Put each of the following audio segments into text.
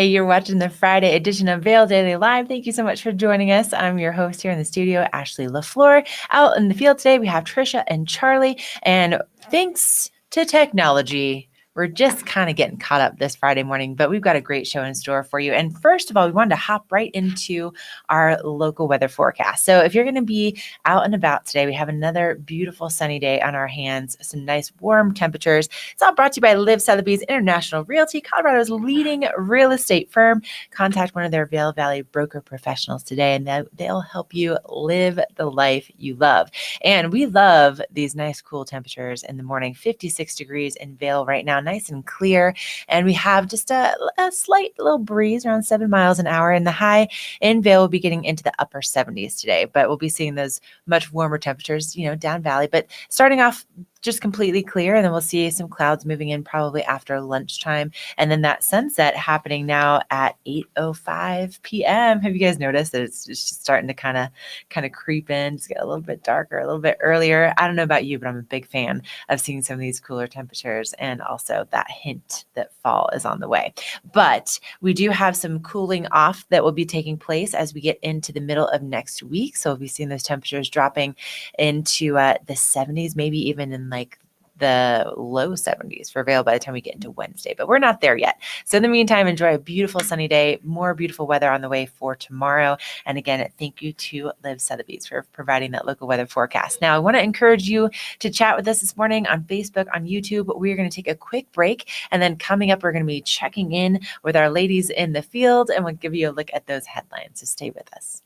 Hey, you're watching the Friday edition of Vail Daily Live. Thank you so much for joining us. I'm your host here in the studio, Ashley LaFleur. Out in the field today, we have Trisha and Charlie. And thanks to technology, we're just kind of getting caught up this Friday morning, but we've got a great show in store for you. And first of all, we wanted to hop right into our local weather forecast. So if you're going to be out and about today, we have another beautiful sunny day on our hands, some nice warm temperatures. It's all brought to you by Live Sotheby's International Realty, Colorado's leading real estate firm. Contact one of their Vail Valley broker professionals today, and they'll help you live the life you love. And we love these nice cool temperatures in the morning. 56 degrees in Vail right now, nice and clear. And we have just a slight little breeze around 7 miles an hour. And the high in Vail will be getting into the upper 70s today, but we'll be seeing those much warmer temperatures, down valley. But starting off just completely clear, and then we'll see some clouds moving in probably after lunchtime, and then that sunset happening now at 8:05 p.m. Have you guys noticed that it's just starting to kind of creep in, just get a little bit darker, a little bit earlier? I don't know about you, but I'm a big fan of seeing some of these cooler temperatures, and also that hint that fall is on the way. But we do have some cooling off that will be taking place as we get into the middle of next week. So we'll be seeing those temperatures dropping into the 70s, maybe even in like the low 70s for Vail by the time we get into Wednesday, but we're not there yet. So in the meantime, enjoy a beautiful sunny day, more beautiful weather on the way for tomorrow. And again, thank you to Live Sotheby's for providing that local weather forecast. Now, I want to encourage you to chat with us this morning on Facebook, on YouTube. We're going to take a quick break, and then coming up, we're going to be checking in with our ladies in the field, and we'll give you a look at those headlines. So stay with us.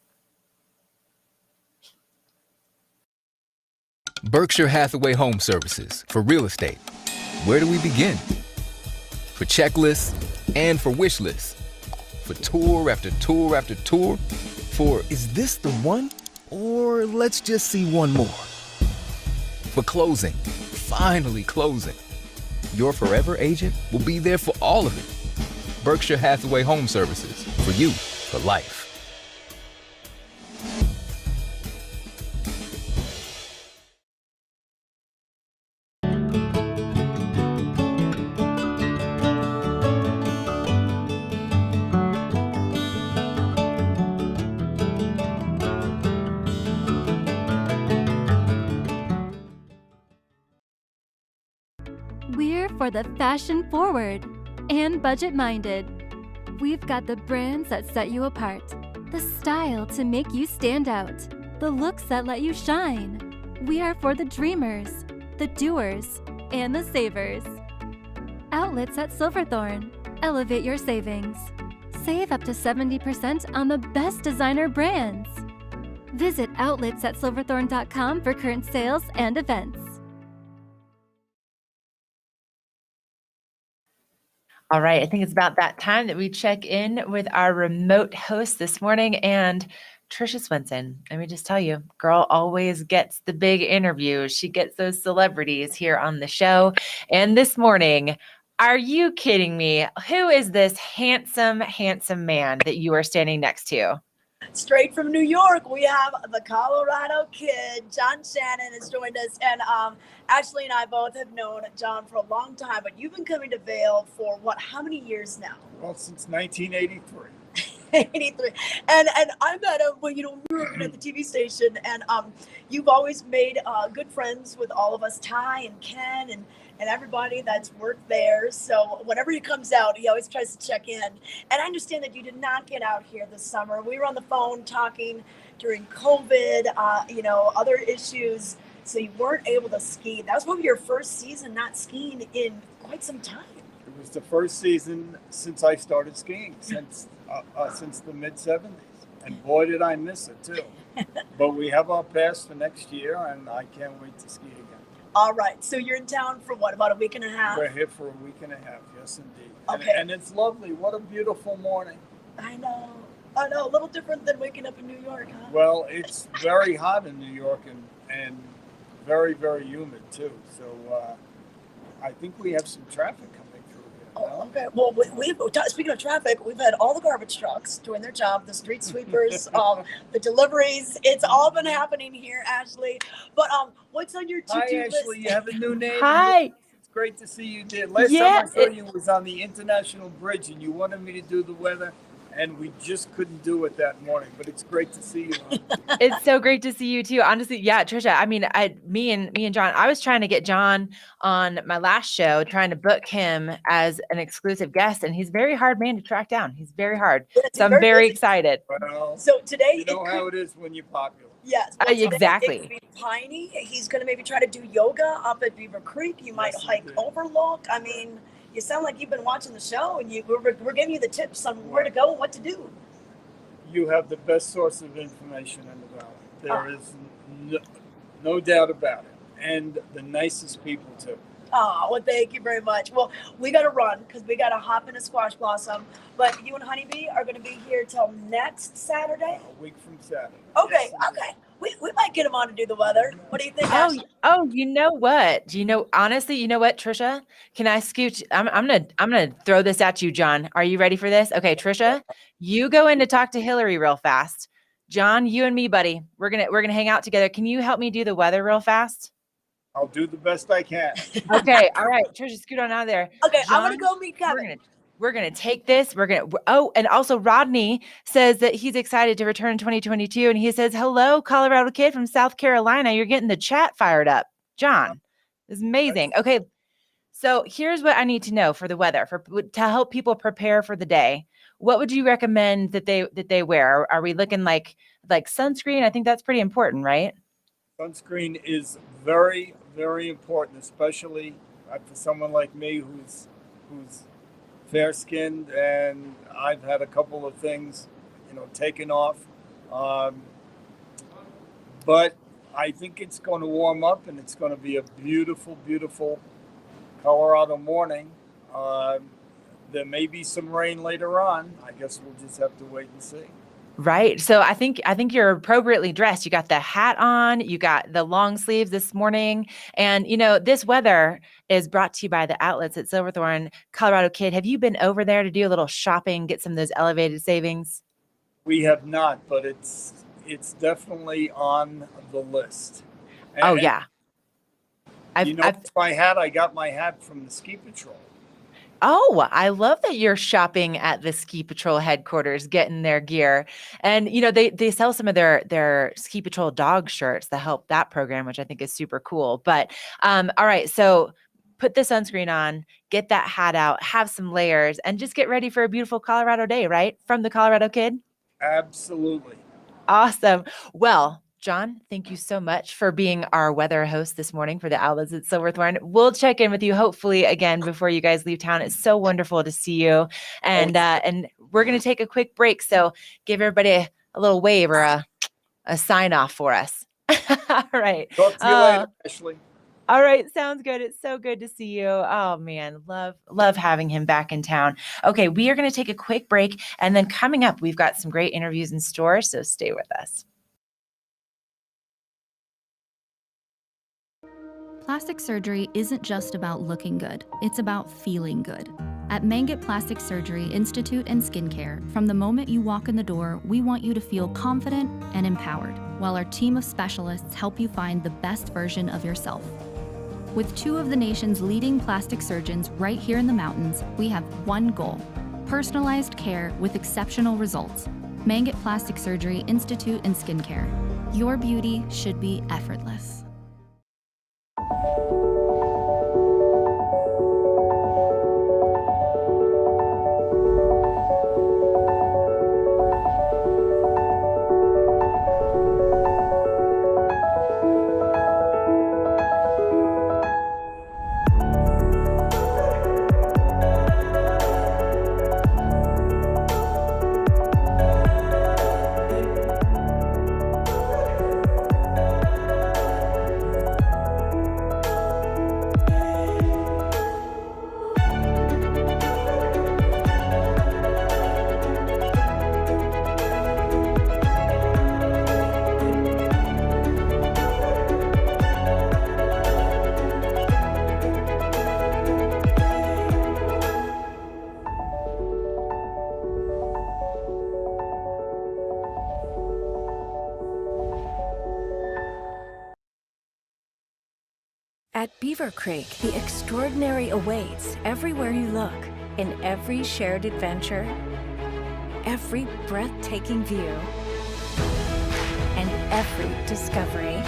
Berkshire Hathaway Home Services for real estate. Where do we begin? For checklists and for wish lists. For tour after tour after tour. For is this the one? Or let's just see one more. For closing. Finally closing. Your forever agent will be there for all of it. Berkshire Hathaway Home Services. For you, for life. We're for the fashion forward and budget minded. We've got the brands that set you apart, the style to make you stand out, the looks that let you shine. We are for the dreamers, the doers, and the savers. Outlets at Silverthorne. Elevate your savings. Save up to 70% on the best designer brands. Visit outlets@silverthorne.com for current sales and events. All right, I think it's about that time that we check in with our remote host this morning, and Trisha Swenson. Let me just tell you, girl always gets the big interviews. She gets those celebrities here on the show. And this morning, are you kidding me? Who is this handsome, handsome man that you are standing next to? Straight from New York, we have the Colorado Kid. John Shannon has joined us, and Ashley and I both have known John for a long time, but you've been coming to Vail for how many years now? Well, since 1983. 83. And I met him when we were working at the TV station, and you've always made good friends with all of us, Ty and Ken and everybody that's worked there. So whenever he comes out, he always tries to check in. And I understand that you did not get out here this summer. We were on the phone talking during COVID, other issues. So you weren't able to ski. That was probably your first season not skiing in quite some time. It was the first season since I started skiing, since the mid-'70s. And boy, did I miss it, too. But we have our pass for next year, and I can't wait to ski again. All right. So you're in town for about a week and a half? We're here for a week and a half, yes, indeed. Okay. And it's lovely. What a beautiful morning. I know. A little different than waking up in New York, huh? Well, it's very hot in New York and very, very humid, too. So I think we have some traffic coming through here. Oh, okay. Well, speaking of traffic, we've had all the garbage trucks doing their job, the street sweepers, the deliveries. It's all been happening here, Ashley. But what's on your to-do Hi, list? Ashley. You have a new name. Hi. great to see you did. Last time I saw you was on the International Bridge, and you wanted me to do the weather, and we just couldn't do it that morning. But it's great to see you. It's so great to see you too. Honestly, yeah, Trisha. I mean, me and John. I was trying to get John on my last show, trying to book him as an exclusive guest, and he's a very hard man to track down. He's very hard. So I'm very excited. Well, so today, you know how it is when you're popular. Yes, well, exactly. It could be Piney. He's going to maybe try to do yoga up at Beaver Creek. You might hike Overlook. I mean, you sound like you've been watching the show, and we're giving you the tips on where to go and what to do. You have the best source of information in the valley. There is no doubt about it, and the nicest people too. Oh, well, thank you very much. Well, we got to run because we got to hop in a squash blossom. But you and Honeybee are going to be here till next Saturday. A week from Saturday. Okay, okay. We might get him on to do the weather. What do you think? Oh, you know what? Honestly, you know what, Trisha? Can I scoot? I'm gonna throw this at you, John. Are you ready for this? Okay, Trisha, you go in to talk to Hillary real fast. John, you and me, buddy, we're gonna hang out together. Can you help me do the weather real fast? I'll do the best I can. Okay, all right, Trisha, scoot on out of there. Okay, John, I'm gonna go meet Kevin. We're going to take this. And also Rodney says that he's excited to return in 2022. And he says, hello, Colorado kid from South Carolina. You're getting the chat fired up. John, this is amazing. Okay. So here's what I need to know for the weather, to help people prepare for the day. What would you recommend that they wear? Are we looking like sunscreen? I think that's pretty important, right? Sunscreen is very, very important, especially for someone like me who's fair-skinned, and I've had a couple of things, taken off. But I think it's going to warm up, and it's going to be a beautiful, beautiful Colorado morning. There may be some rain later on. I guess we'll just have to wait and see. Right. So I think you're appropriately dressed. You got the hat on, you got the long sleeves this morning. And, this weather is brought to you by the outlets at Silverthorne. Colorado kid, have you been over there to do a little shopping, get some of those elevated savings? We have not, but it's definitely on the list. And, yeah. My hat, I got my hat from the ski patrol. Oh, I love that you're shopping at the Ski Patrol headquarters, getting their gear. And, they sell some of their Ski Patrol dog shirts that help that program, which I think is super cool. But all right, so put the sunscreen on, get that hat out, have some layers, and just get ready for a beautiful Colorado day, right? From the Colorado kid? Absolutely. Awesome. Well, John, thank you so much for being our weather host this morning for the outlets at Silverthorne. We'll check in with you hopefully again before you guys leave town. It's so wonderful to see you. And we're going to take a quick break. So give everybody a little wave or a sign off for us. All right. Talk to you later, Ashley. All right. Sounds good. It's so good to see you. Oh man, love having him back in town. Okay. We are going to take a quick break, and then coming up, we've got some great interviews in store. So stay with us. Plastic surgery isn't just about looking good, it's about feeling good. At Mangett Plastic Surgery Institute and Skincare, from the moment you walk in the door, we want you to feel confident and empowered, while our team of specialists help you find the best version of yourself. With two of the nation's leading plastic surgeons right here in the mountains, we have one goal: personalized care with exceptional results. Mangett Plastic Surgery Institute and Skincare. Your beauty should be effortless. At Beaver Creek, the extraordinary awaits everywhere you look. In every shared adventure, every breathtaking view, and every discovery.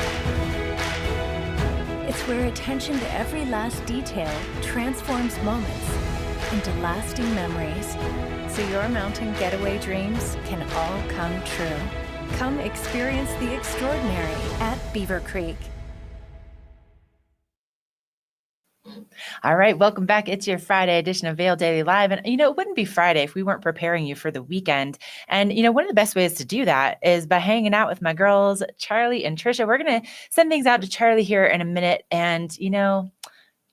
It's where attention to every last detail transforms moments into lasting memories. So your mountain getaway dreams can all come true. Come experience the extraordinary at Beaver Creek. All right, welcome back. It's your Friday edition of Vail Daily Live. And, it wouldn't be Friday if we weren't preparing you for the weekend. And, one of the best ways to do that is by hanging out with my girls, Charlie and Trisha. We're going to send things out to Charlie here in a minute. And,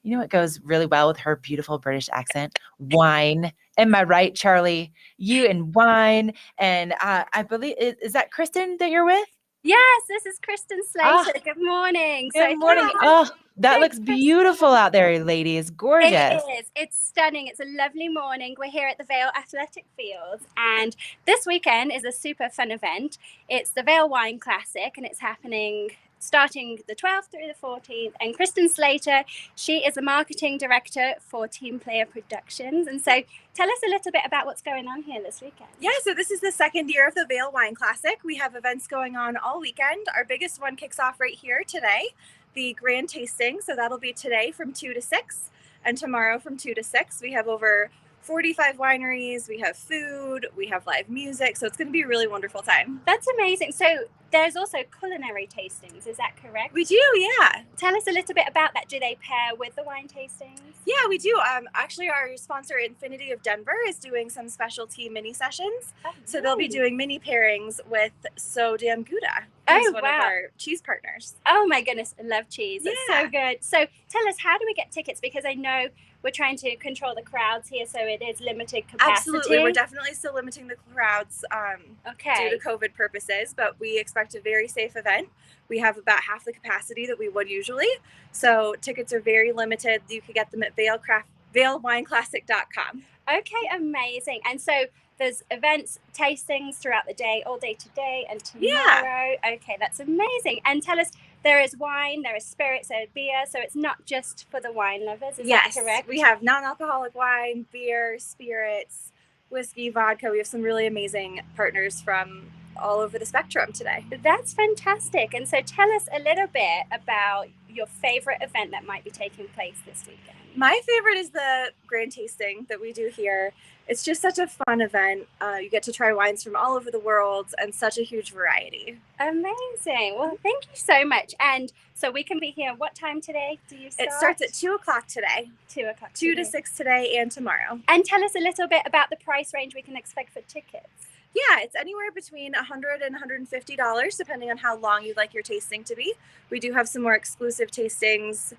what goes really well with her beautiful British accent? Wine. Am I right, Charlie? You and wine. And I believe, is that Kristen that you're with? Yes, this is Kristen Slater. Good morning. Good morning. Oh, that looks beautiful out there, ladies. Gorgeous. It is. It's stunning. It's a lovely morning. We're here at the Vail Athletic Fields, and this weekend is a super fun event. It's the Vail Wine Classic, and it's happening starting the 12th through the 14th. And Kristen Slater, she is the marketing director for Team Player Productions. And so tell us a little bit about what's going on here this weekend. Yeah, so this is the second year of the Vail Wine Classic. We have events going on all weekend. Our biggest one kicks off right here today, the grand tasting. So that'll be today from 2 to 6 and tomorrow from 2 to 6. We have over 45 wineries, we have food, we have live music, so it's going to be a really wonderful time. That's amazing. So there's also culinary tastings, is that correct? We do, yeah. Tell us a little bit about that. Do they pair with the wine tastings? Yeah, we do. Actually, our sponsor, Infinity of Denver, is doing some specialty mini sessions. So they'll be doing mini pairings with So Damn Gouda, who's one of our cheese partners. Oh my goodness, I love cheese. It's so good. So tell us, how do we get tickets? Because I know we're trying to control the crowds here, so it is limited capacity. Absolutely. We're definitely still limiting the crowds due to COVID purposes, but we expect a very safe event. We have about half the capacity that we would usually. So tickets are very limited. You can get them at vailwineclassic.com. Okay, amazing. And so there's events, tastings throughout the day, all day today and tomorrow. Yeah. Okay, that's amazing. And tell us, there is wine, there is spirits, there is beer, so it's not just for the wine lovers, is that correct? We have non-alcoholic wine, beer, spirits, whiskey, vodka. We have some really amazing partners from all over the spectrum today. That's fantastic. And so tell us a little bit about your favorite event that might be taking place this weekend. My favorite is the grand tasting that we do here. It's just such a fun event. You get to try wines from all over the world and such a huge variety. Amazing. Well, thank you so much. And so we can be here what time today? Do you start? It starts at 2 o'clock today. 2 o'clock 2 to 6 today and tomorrow. And tell us a little bit about the price range we can expect for tickets. Yeah, it's anywhere between $100 and $150, depending on how long you'd like your tasting to be. We do have some more exclusive tastings,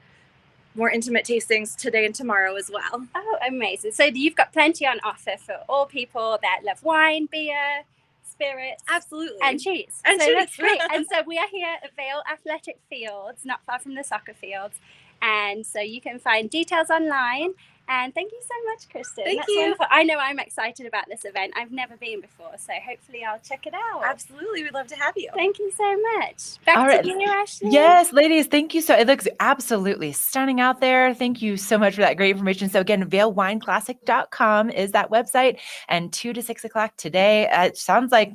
more intimate tastings today and tomorrow as well. Oh, amazing. So you've got plenty on offer for all people that love wine, beer, spirits. Absolutely. And cheese. And so cheese. That's great. And so we are here at Vail Athletic Fields, not far from the soccer fields. And so you can find details online. And thank you so much, Kristen. Thank That's you. Wonderful. I know I'm excited about this event. I've never been before, so hopefully I'll check it out. Absolutely. We'd love to have you. Thank you so much. Back to you, Ashley. Yes, ladies, thank you. It looks absolutely stunning out there. Thank you so much for that great information. So again, vailwineclassic.com is that website, and 2 to 6 o'clock today. It sounds like,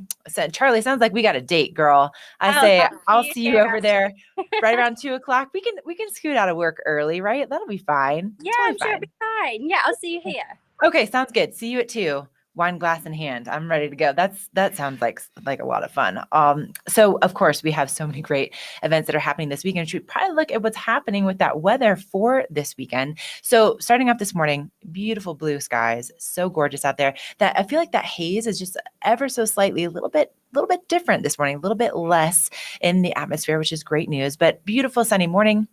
Charlie, sounds like we got a date, girl. I'll see you over there right around 2 o'clock. We can scoot out of work early, right? That'll be fine. Yeah, I'm sure it'll be fine. Yeah, I'll see you here. Okay, sounds good. See you at 2. Wine glass in hand. I'm ready to go. That sounds like a lot of fun. So of course we have so many great events that are happening this weekend. We should probably look at what's happening with that weather for this weekend. So starting off this morning, beautiful blue skies, so gorgeous out there. That I feel like that haze is just ever so slightly a little bit different this morning, a little bit less in the atmosphere, which is great news. But beautiful sunny morning.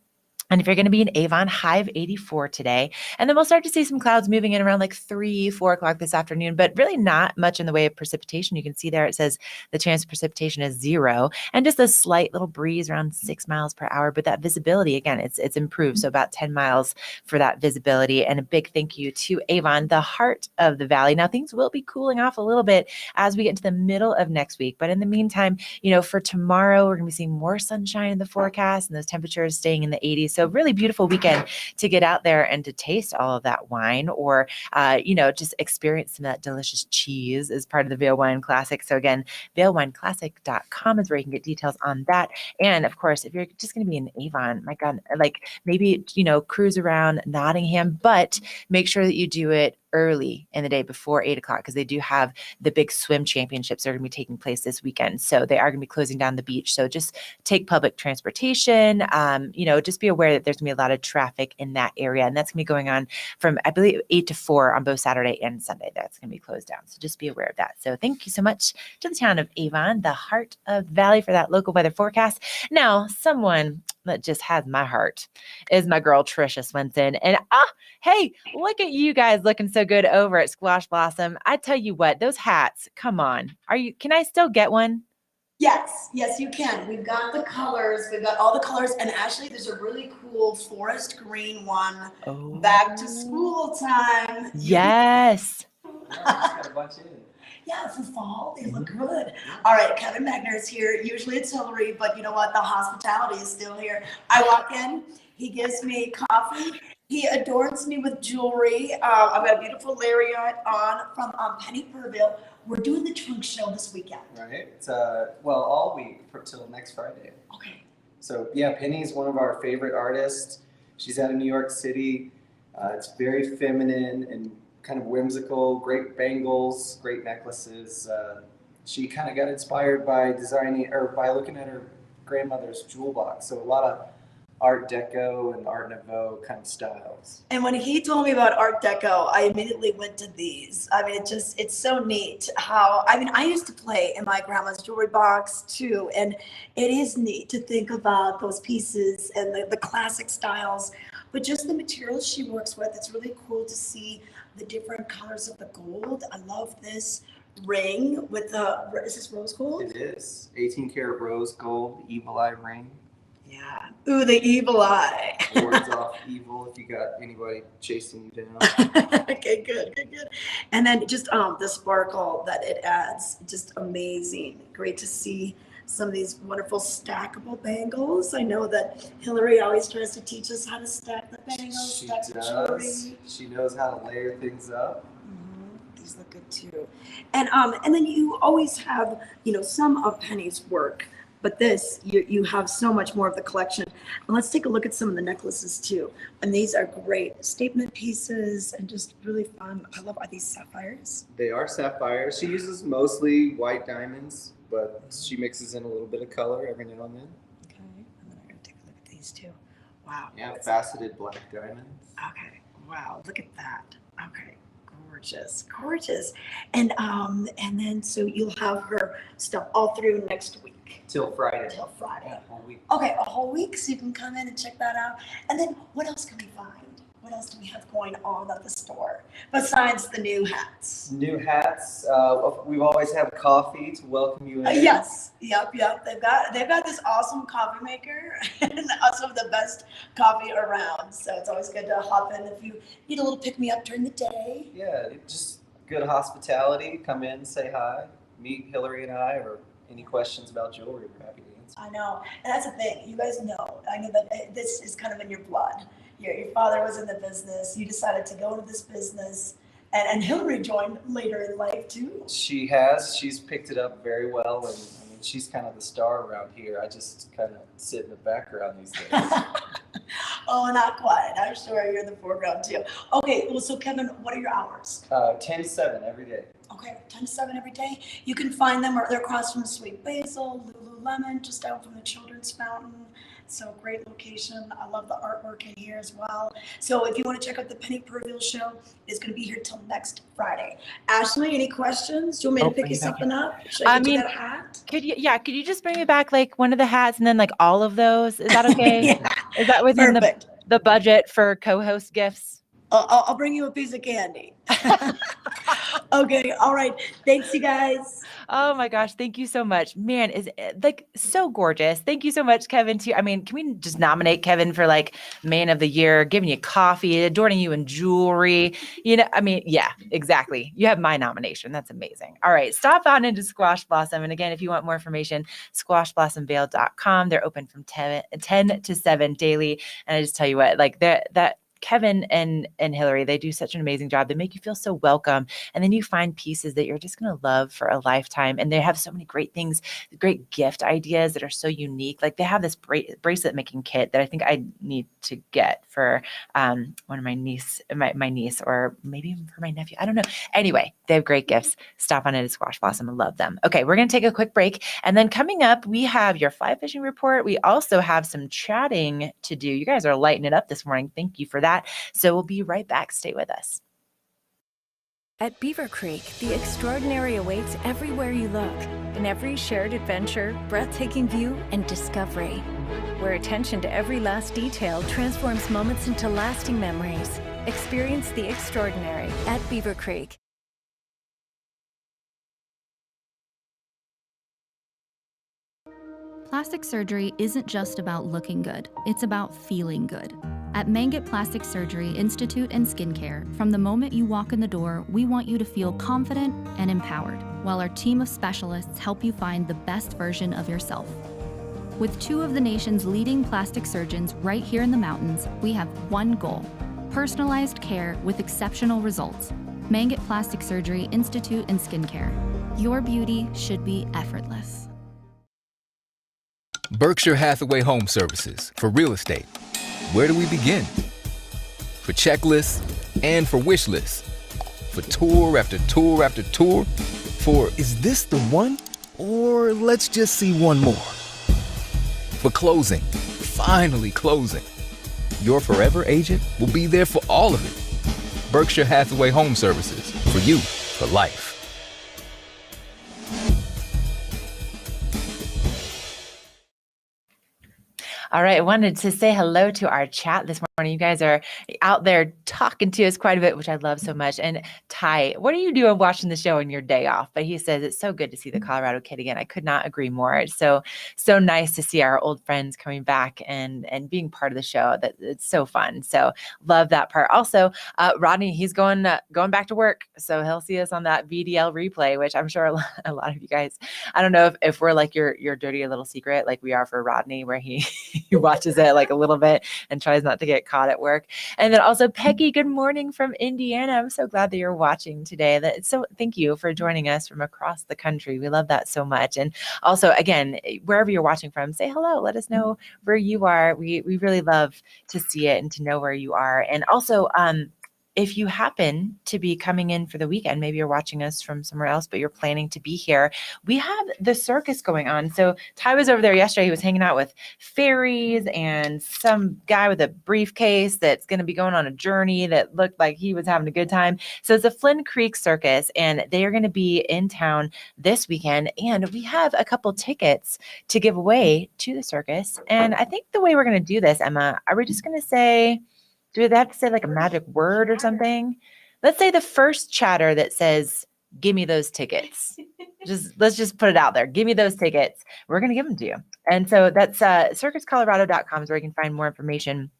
And if you're going to be in Avon, high of 84 today. And then we'll start to see some clouds moving in around like 3, 4 o'clock this afternoon, but really not much in the way of precipitation. You can see there it says the chance of precipitation is 0, and just a slight little breeze around 6 miles per hour. But that visibility, again, it's improved. So about 10 miles for that visibility. And a big thank you to Avon, the heart of the valley. Now things will be cooling off a little bit as we get into the middle of next week. But in the meantime, for tomorrow, we're going to be seeing more sunshine in the forecast and those temperatures staying in the 80s. So really beautiful weekend to get out there and to taste all of that wine, or, just experience some of that delicious cheese as part of the Vail Wine Classic. So again, vailwineclassic.com is where you can get details on that. And of course, if you're just going to be in Avon, my God, like maybe, cruise around Nottingham, but make sure that you do it early in the day before 8 o'clock, because they do have the big swim championships that are going to be taking place this weekend. So they are going to be closing down the beach. So just take public transportation. Just be aware that there's going to be a lot of traffic in that area. And that's going to be going on from, I believe, 8 to 4 on both Saturday and Sunday. That's going to be closed down. So just be aware of that. So thank you so much to the town of Avon, the heart of Valley, for that local weather forecast. Now, someone that just has my heart is my girl, Trisha Swenson. And hey, look at you guys looking so good over at Squash Blossom. I tell you what, those hats, come on. Can I still get one? Yes, you can. We've got the colors. We've got all the colors. And actually, there's a really cool forest green one. Oh. Back to school time. Yes. Yeah, for fall, they look good. All right, Kevin Magner is here. Usually it's Hillary, but you know what? The hospitality is still here. I walk in, he gives me coffee. He adorns me with jewelry. I've got a beautiful lariat on from Penny Purville. We're doing the trunk show this weekend. Right. It's all week till next Friday. Okay. So yeah, Penny's one of our favorite artists. She's out of New York City. It's very feminine and kind of whimsical. Great bangles, great necklaces. She kind of got inspired by by looking at her grandmother's jewel box. So a lot of Art Deco and Art Nouveau kind of styles. And when he told me about Art Deco, I immediately went to these. I mean, it's so neat how, I used to play in my grandma's jewelry box too. And it is neat to think about those pieces and the classic styles, but just the materials she works with. It's really cool to see the different colors of the gold. I love this ring with is this rose gold? It is. 18 karat rose gold, evil eye ring. Yeah. Ooh, the evil eye. Wards off evil if you got anybody chasing you down. Okay, good. And then just the sparkle that it adds, just amazing. Great to see some of these wonderful stackable bangles. I know that Hillary always tries to teach us how to stack the bangles. She stack the does. jewelry. She knows how to layer things up. These look good too. And then you always have, some of Penny's work. But this, you have so much more of the collection. And let's take a look at some of the necklaces too. And these are great statement pieces and just really fun. Are these sapphires? They are sapphires. She uses mostly white diamonds, but she mixes in a little bit of color every now and then. Okay, and then I'm gonna take a look at these too. Wow. Yeah, faceted black diamonds. Okay, wow, look at that. Okay. Gorgeous. And then so you'll have her stuff all through next week. Till Friday. Yeah, whole week. Okay, a whole week, so you can come in and check that out. And then what else can we find? What else do we have going on at the store besides the new hats? New hats. We've always had coffee to welcome you in. Yes. Yep. They've got this awesome coffee maker and some of the best coffee around. So it's always good to hop in if you need a little pick me up during the day. Yeah, just good hospitality. Come in, say hi, meet Hillary and I, or any questions about jewelry, we're happy to answer. I know, and that's the thing. You guys know. I know that this is kind of in your blood. Your father was in the business. You decided to go into this business, and Hillary joined later in life too. She has. She's picked it up very well, and she's kind of the star around here. I just kind of sit in the background these days. Oh, not quite. I'm sure you're in the foreground too. Okay, well, so Kevin, what are your hours? 10 to 7 every day. Okay, 10 to 7 every day. You can find them, or they're across from Sweet Basil, Lululemon, just down from the Children's Fountain. So great location. I love the artwork in here as well. So if you want to check out the Penny Purville show, it's going to be here till next Friday. Ashley, any questions? Do you want me to pick you something up? Should I get you that hat? Could you just bring me back like one of the hats and then like all of those? Is that okay? Yeah. Is that within the budget for co-host gifts? I'll bring you a piece of candy. Okay. All right. Thanks, you guys. Oh my gosh, thank you so much. Man, is it, like so gorgeous. Thank you so much, Kevin, too. I mean, can we just nominate Kevin for like Man of the Year, giving you coffee, adorning you in jewelry? I mean, yeah, exactly. You have my nomination. That's amazing. All right, stop on into Squash Blossom. And again, if you want more information, squashblossomvail.com. They're open from 10 to 7 daily. And I just tell you what, like that Kevin and Hillary, they do such an amazing job. They make you feel so welcome. And then you find pieces that you're just going to love for a lifetime. And they have so many great things, great gift ideas that are so unique. Like they have this bracelet making kit that I think I need to get for one of my niece, or maybe even for my nephew. I don't know. Anyway, they have great gifts. Stop on into Squash Blossom. I love them. Okay, we're going to take a quick break. And then coming up, we have your fly fishing report. We also have some chatting to do. You guys are lighting it up this morning. Thank you for that. So we'll be right back. Stay with us. At Beaver Creek, the extraordinary awaits everywhere you look, in every shared adventure, breathtaking view, and discovery. Where attention to every last detail transforms moments into lasting memories. Experience the extraordinary at Beaver Creek. Plastic surgery isn't just about looking good, it's about feeling good. At Mangett Plastic Surgery Institute and Skincare, from the moment you walk in the door, we want you to feel confident and empowered, while our team of specialists help you find the best version of yourself. With 2 of the nation's leading plastic surgeons right here in the mountains, we have one goal: personalized care with exceptional results. Mangett Plastic Surgery Institute and Skincare. Your beauty should be effortless. Berkshire Hathaway Home Services for real estate. Where do we begin? For checklists and for wish lists. For tour after tour after tour. For is this the one? Or let's just see one more. For closing. Finally closing. Your forever agent will be there for all of it. Berkshire Hathaway Home Services. For you, for life. All right. I wanted to say hello to our chat this morning. You guys are out there talking to us quite a bit, which I love so much. And Ty, what are you doing watching the show on your day off? But he says it's so good to see the Colorado kid again. I could not agree more. It's so nice to see our old friends coming back and being part of the show. That it's so fun. So love that part. Also, Rodney, he's going back to work, so he'll see us on that VDL replay, which I'm sure a lot of you guys. I don't know if we're like your dirty little secret, like we are for Rodney, where he watches it like a little bit and tries not to get caught at work. And then also Peggy, good morning from Indiana. I'm so glad that you're watching today. Thank you for joining us from across the country. We love that so much. And also, again, wherever you're watching from, say hello. Let us know where you are. We really love to see it and to know where you are. And also, if you happen to be coming in for the weekend, maybe you're watching us from somewhere else, but you're planning to be here, we have the circus going on. So Ty was over there yesterday. He was hanging out with fairies and some guy with a briefcase that's going to be going on a journey that looked like he was having a good time. So it's a Flynn Creek Circus, and they are going to be in town this weekend. And we have a couple tickets to give away to the circus. And I think the way we're going to do this, Emma, are we just going to say, do they have to say like a magic word or something? Let's say the first chatter that says, give me those tickets. Let's just put it out there. Give me those tickets. We're going to give them to you. And so that's circuscolorado.com is where you can find more information.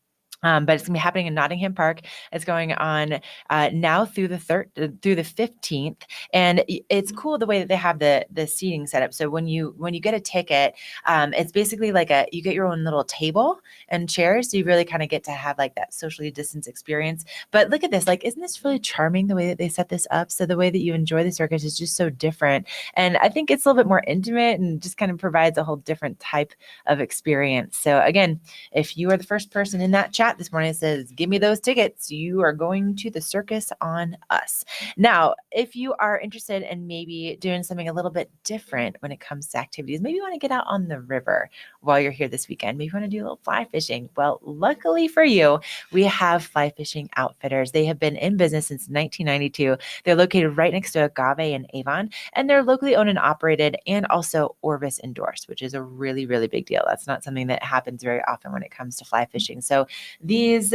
But it's going to be happening in Nottingham Park. It's going on now through the 15th, and it's cool the way that they have the seating set up. So when you get a ticket, it's basically like you get your own little table and chairs, so you really kind of get to have like that socially distanced experience. But look at this, like, isn't this really charming the way that they set this up? So the way that you enjoy the circus is just so different, and I think it's a little bit more intimate and just kind of provides a whole different type of experience. So again, if you are the first person in that chat this morning, it says, give me those tickets, you are going to the circus on us. Now, if you are interested in maybe doing something a little bit different when it comes to activities, maybe you want to get out on the river while you're here this weekend, maybe you want to do a little fly fishing. Well, luckily for you, we have Fly Fishing Outfitters. They have been in business since 1992. They're located right next to Agave and Avon, and they're locally owned and operated and also Orvis endorsed, which is a really, really big deal. That's not something that happens very often when it comes to fly fishing. So these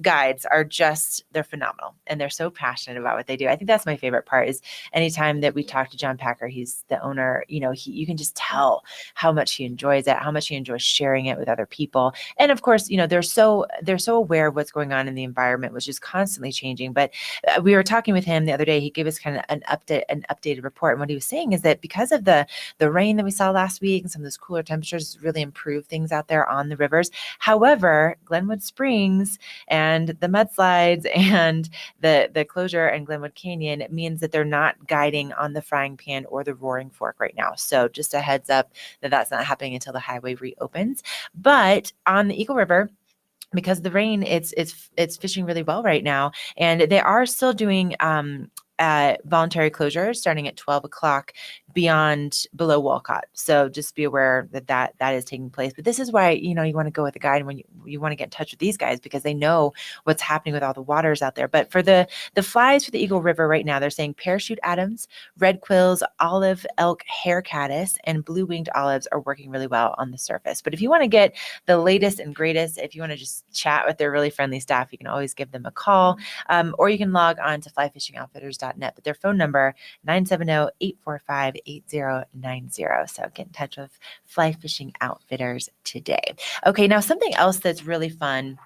guides are they're phenomenal, and they're so passionate about what they do. I think that's my favorite part is anytime that we talk to John Packer, he's the owner, you can just tell how much he enjoys it, how much he enjoys sharing it with other people. And of course, they're so aware of what's going on in the environment, which is constantly changing. But we were talking with him the other day. He gave us kind of an updated report. And what he was saying is that because of the rain that we saw last week and some of those cooler temperatures really improved things out there on the rivers. However, Glenwood Springs and the mudslides and the closure in Glenwood Canyon means that they're not guiding on the Frying Pan or the Roaring Fork right now. So just a heads up that that's not happening until the highway reopens. But on the Eagle River, because of the rain, it's fishing really well right now, and they are still doing voluntary closures starting at 12 o'clock below Walcott. So just be aware that is taking place. But this is why, you want to go with a guide when you want to get in touch with these guys, because they know what's happening with all the waters out there. But for the flies for the Eagle River right now, they're saying parachute Adams, red quills, olive elk hair caddis, and blue-winged olives are working really well on the surface. But if you want to get the latest and greatest, if you want to just chat with their really friendly staff, you can always give them a call, or you can log on to flyfishingoutfitters.net. But their phone number, 970-845-8090. So get in touch with Fly Fishing Outfitters today. Okay, now something else that's really fun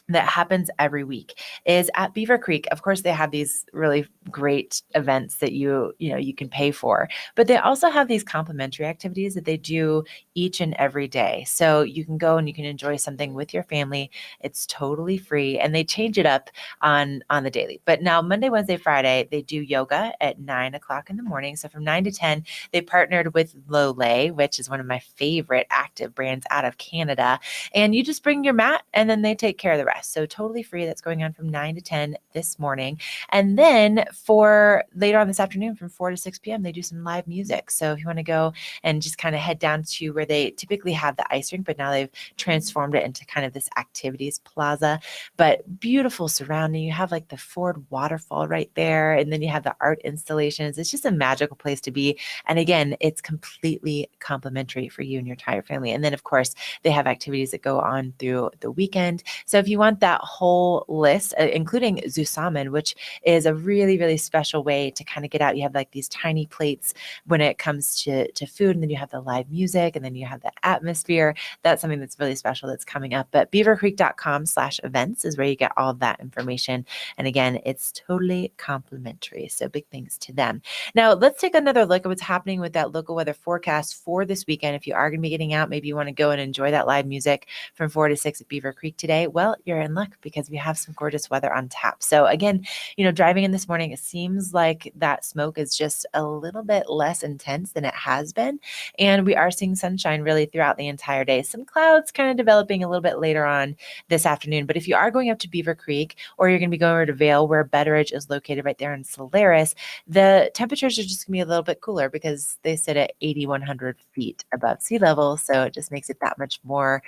that happens every week is at Beaver Creek. Of course, they have these really great events that you can pay for, but they also have these complimentary activities that they do each and every day. So you can go and you can enjoy something with your family. It's totally free, and they change it up on the daily. But now Monday, Wednesday, Friday, they do yoga at 9 o'clock in the morning. So from 9 to 10, they partnered with Lolay, which is one of my favorite active brands out of Canada. And you just bring your mat, and then they take care of the rest. So totally free. That's going on from 9 to 10 this morning. And then for later on this afternoon from 4 to 6 p.m., they do some live music. So if you want to go and just kind of head down to where they typically have the ice rink, but now they've transformed it into kind of this activities plaza, but beautiful surrounding. You have like the Ford waterfall right there. And then you have the art installations. It's just a magical place to be. And again, it's completely complimentary for you and your entire family. And then of course, they have activities that go on through the weekend. So if you want that whole list, including Zusamen, which is a really, really special way to kind of get out. You have like these tiny plates when it comes to food, and then you have the live music, and then you have the atmosphere. That's something that's really special that's coming up. But beavercreek.com/events is where you get all of that information. And again, it's totally complimentary. So big thanks to them. Now let's take another look at what's happening with that local weather forecast for this weekend. If you are going to be getting out, maybe you want to go and enjoy that live music from 4 to 6 at Beaver Creek today. Well, you're in luck because we have some gorgeous weather on tap. So again, driving in this morning, it seems like that smoke is just a little bit less intense than it has been. And we are seeing sunshine really throughout the entire day. Some clouds kind of developing a little bit later on this afternoon. But if you are going up to Beaver Creek, or you're going to be going over to Vail, where Betteridge is located right there in Solaris, the temperatures are just going to be a little bit cooler because they sit at 8,100 feet above sea level. So it just makes it that much more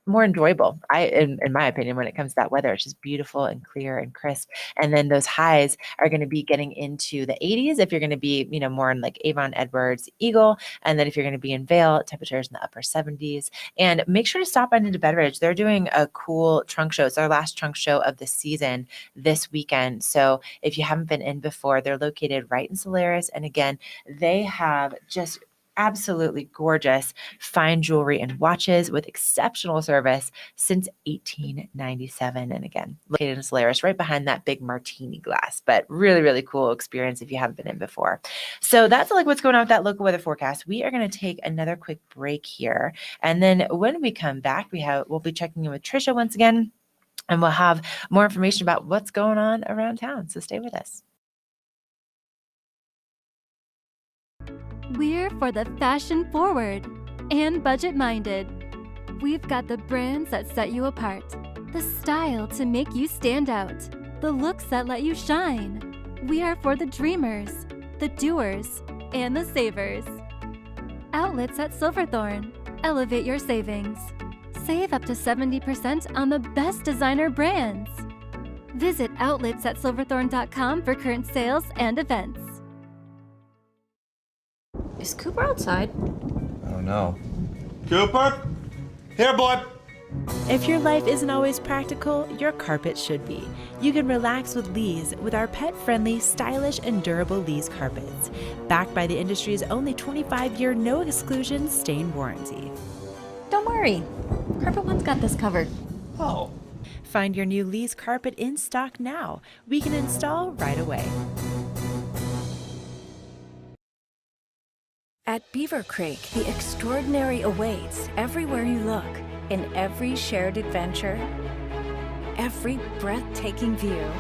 more enjoyable, in my opinion, when it comes to that weather. It's just beautiful and clear and crisp. And then those highs are going to be getting into the 80s if you're going to be, more in like Avon, Edwards, Eagle. And then if you're going to be in Vail, temperatures in the upper 70s. And make sure to stop on into Betteridge. They're doing a cool trunk show. It's our last trunk show of the season this weekend. So if you haven't been in before, they're located right in Solaris. And again, they have just absolutely gorgeous fine jewelry and watches with exceptional service since 1897. And again, located in Solaris, right behind that big martini glass, but really, really cool experience if you haven't been in before. So that's like what's going on with that local weather forecast. We are going to take another quick break here. And then when we come back, we'll be checking in with Trisha once again, and we'll have more information about what's going on around town. So stay with us. We're for the fashion forward and budget minded. We've got the brands that set you apart, the style to make you stand out, the looks that let you shine. We are for the dreamers, the doers, and the savers. Outlets at Silverthorne. Elevate your savings. Save up to 70% on the best designer brands. Visit outlets@silverthorne.com for current sales and events. Is Cooper outside? Oh no. Cooper? Here, boy. If your life isn't always practical, your carpet should be. You can relax with Lee's with our pet-friendly, stylish, and durable Lee's carpets, backed by the industry's only 25-year no-exclusion stain warranty. Don't worry, Carpet One's got this covered. Oh. Find your new Lee's carpet in stock now. We can install right away. At Beaver Creek, the extraordinary awaits everywhere you look, in every shared adventure, every breathtaking view,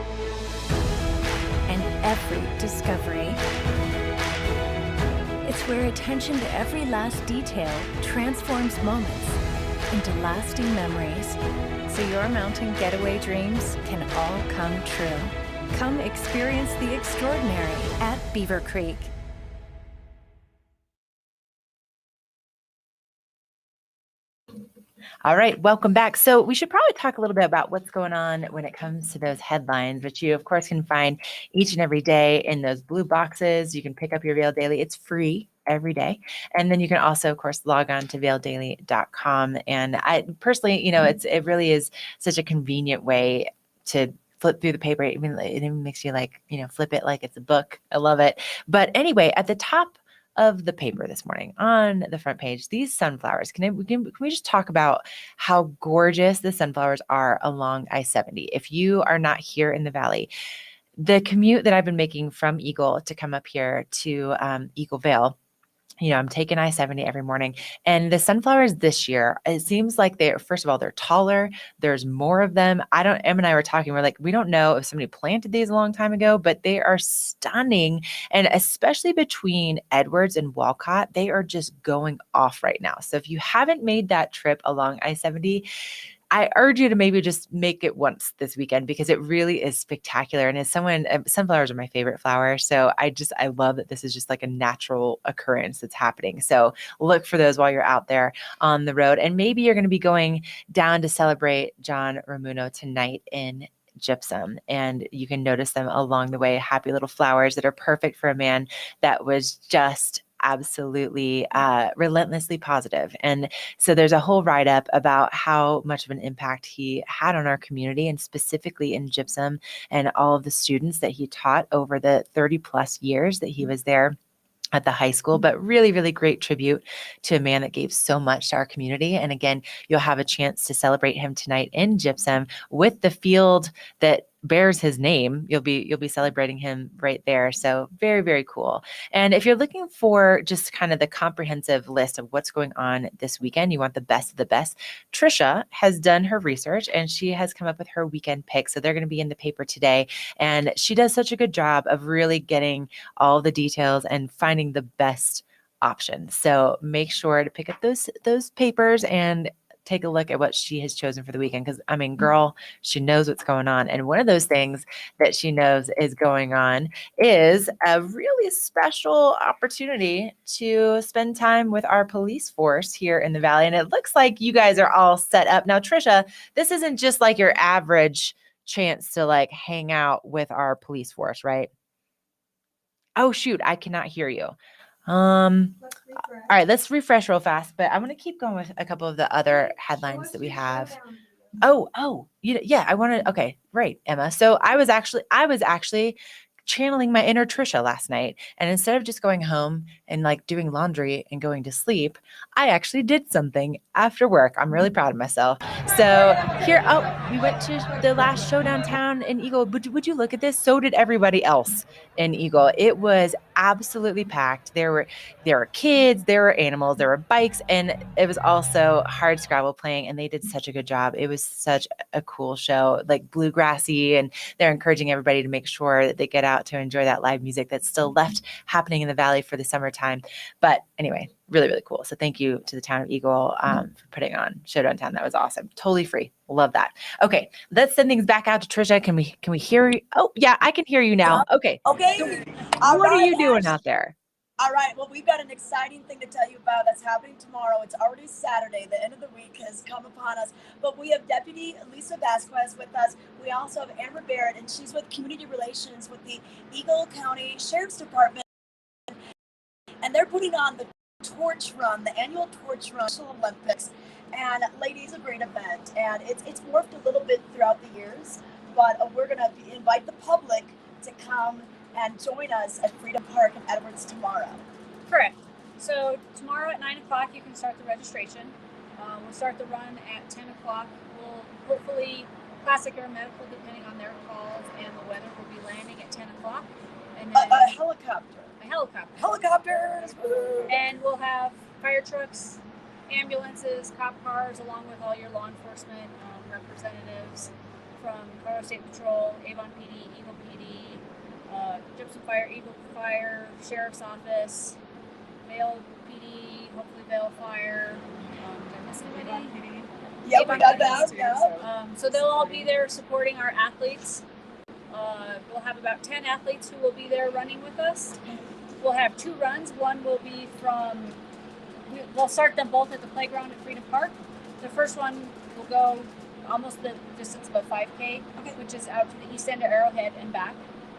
and every discovery. It's where attention to every last detail transforms moments into lasting memories, so your mountain getaway dreams can all come true. Come experience the extraordinary at Beaver Creek. All right, welcome back. So we should probably talk a little bit about what's going on when it comes to those headlines, which you, of course, can find each and every day in those blue boxes. You can pick up your Vail Daily. It's free every day. And then you can also, of course, log on to vaildaily.com. And I personally, it really is such a convenient way to flip through the paper. It even makes you flip it like it's a book. I love it. But anyway, at the top of the paper this morning on the front page, these sunflowers. Can we just talk about how gorgeous the sunflowers are along I-70? If you are not here in the Valley, the commute that I've been making from Eagle to come up here to Eagle Vail, I'm taking I-70 every morning, and the sunflowers this year, it seems like first of all, they're taller. There's more of them. Em and I were talking, we're like, we don't know if somebody planted these a long time ago, but they are stunning. And especially between Edwards and Walcott, they are just going off right now. So if you haven't made that trip along I-70, I urge you to maybe just make it once this weekend, because it really is spectacular. And as sunflowers are my favorite flower. So I love that this is just like a natural occurrence that's happening. So look for those while you're out there on the road. And maybe you're going to be going down to celebrate John Ramuno tonight in Gypsum, and you can notice them along the way. Happy little flowers that are perfect for a man that was just absolutely relentlessly positive. And so there's a whole write-up about how much of an impact he had on our community, and specifically in Gypsum and all of the students that he taught over the 30 plus years that he was there at the high school. But really, really great tribute to a man that gave so much to our community. And again, you'll have a chance to celebrate him tonight in Gypsum with the field that bears his name. You'll be celebrating him right there. So very, very cool. And if you're looking for just kind of the comprehensive list of what's going on this weekend, you want the best of the best, Trisha has done her research and she has come up with her weekend picks. So they're going to be in the paper today. And she does such a good job of really getting all the details and finding the best options. So make sure to pick up those papers and take a look at what she has chosen for the weekend. Because girl, she knows what's going on. And one of those things that she knows is going on is a really special opportunity to spend time with our police force here in the Valley. And it looks like you guys are all set up. Now, Trisha, this isn't just like your average chance to hang out with our police force, right? Oh, shoot, I cannot hear you. All right, let's refresh real fast, but I'm going to keep going with a couple of the other headlines that we have. Yeah, I wanted, okay, right, Emma. So I was actually channeling my inner Trisha last night. And instead of just going home and doing laundry and going to sleep, I actually did something after work. I'm really proud of myself. So we went to the last show downtown in Eagle. Would you look at this? So did everybody else in Eagle. It was absolutely packed. There were kids, there were animals, there were bikes, and it was also hard scrabble playing, and they did such a good job. It was such a cool show, bluegrassy, and they're encouraging everybody to make sure that they get out to enjoy that live music that's still left happening in the Valley for the summertime. But anyway, really, really cool. So thank you to the town of Eagle for putting on show downtown. That was awesome. Totally free. Love that. Okay, let's send things back out to Trisha. Can we hear you? Oh yeah, I can hear you now. Okay. Okay. So what are you doing out there? All right. Well, we've got an exciting thing to tell you about that's happening tomorrow. It's already Saturday. The end of the week has come upon us. But we have Deputy Lisa Vasquez with us. We also have Amber Barrett, and she's with Community Relations with the Eagle County Sheriff's Department. And they're putting on the Torch Run, the annual Torch Run Olympics. And ladies, a great event, and it's morphed a little bit throughout the years, but we're gonna invite the public to come and join us at Freedom Park in Edwards tomorrow. Correct. So tomorrow at 9 o'clock you can start the registration. We'll start the run at 10 o'clock. We'll hopefully Classic Air Medical, depending on their calls and the weather, will be landing at 10 o'clock. And then A helicopter. A helicopter. Helicopters. Woo. And we'll have fire trucks, ambulances, cop cars, along with all your law enforcement representatives from Colorado State Patrol, Avon PD, Eagle PD, Gypsum Fire, Eagle Fire, Sheriff's Office, Vail PD, hopefully Vail Fire. Did I miss anybody? Yeah, we Avon got PD that. too, Yeah. So they'll all be there supporting our athletes. We'll have about 10 athletes who will be there running with us. We'll have 2 runs. One will be we'll start them both at the playground at Freedom Park. The first one will go almost the distance of a 5K, which is out to the east end of Arrowhead and back.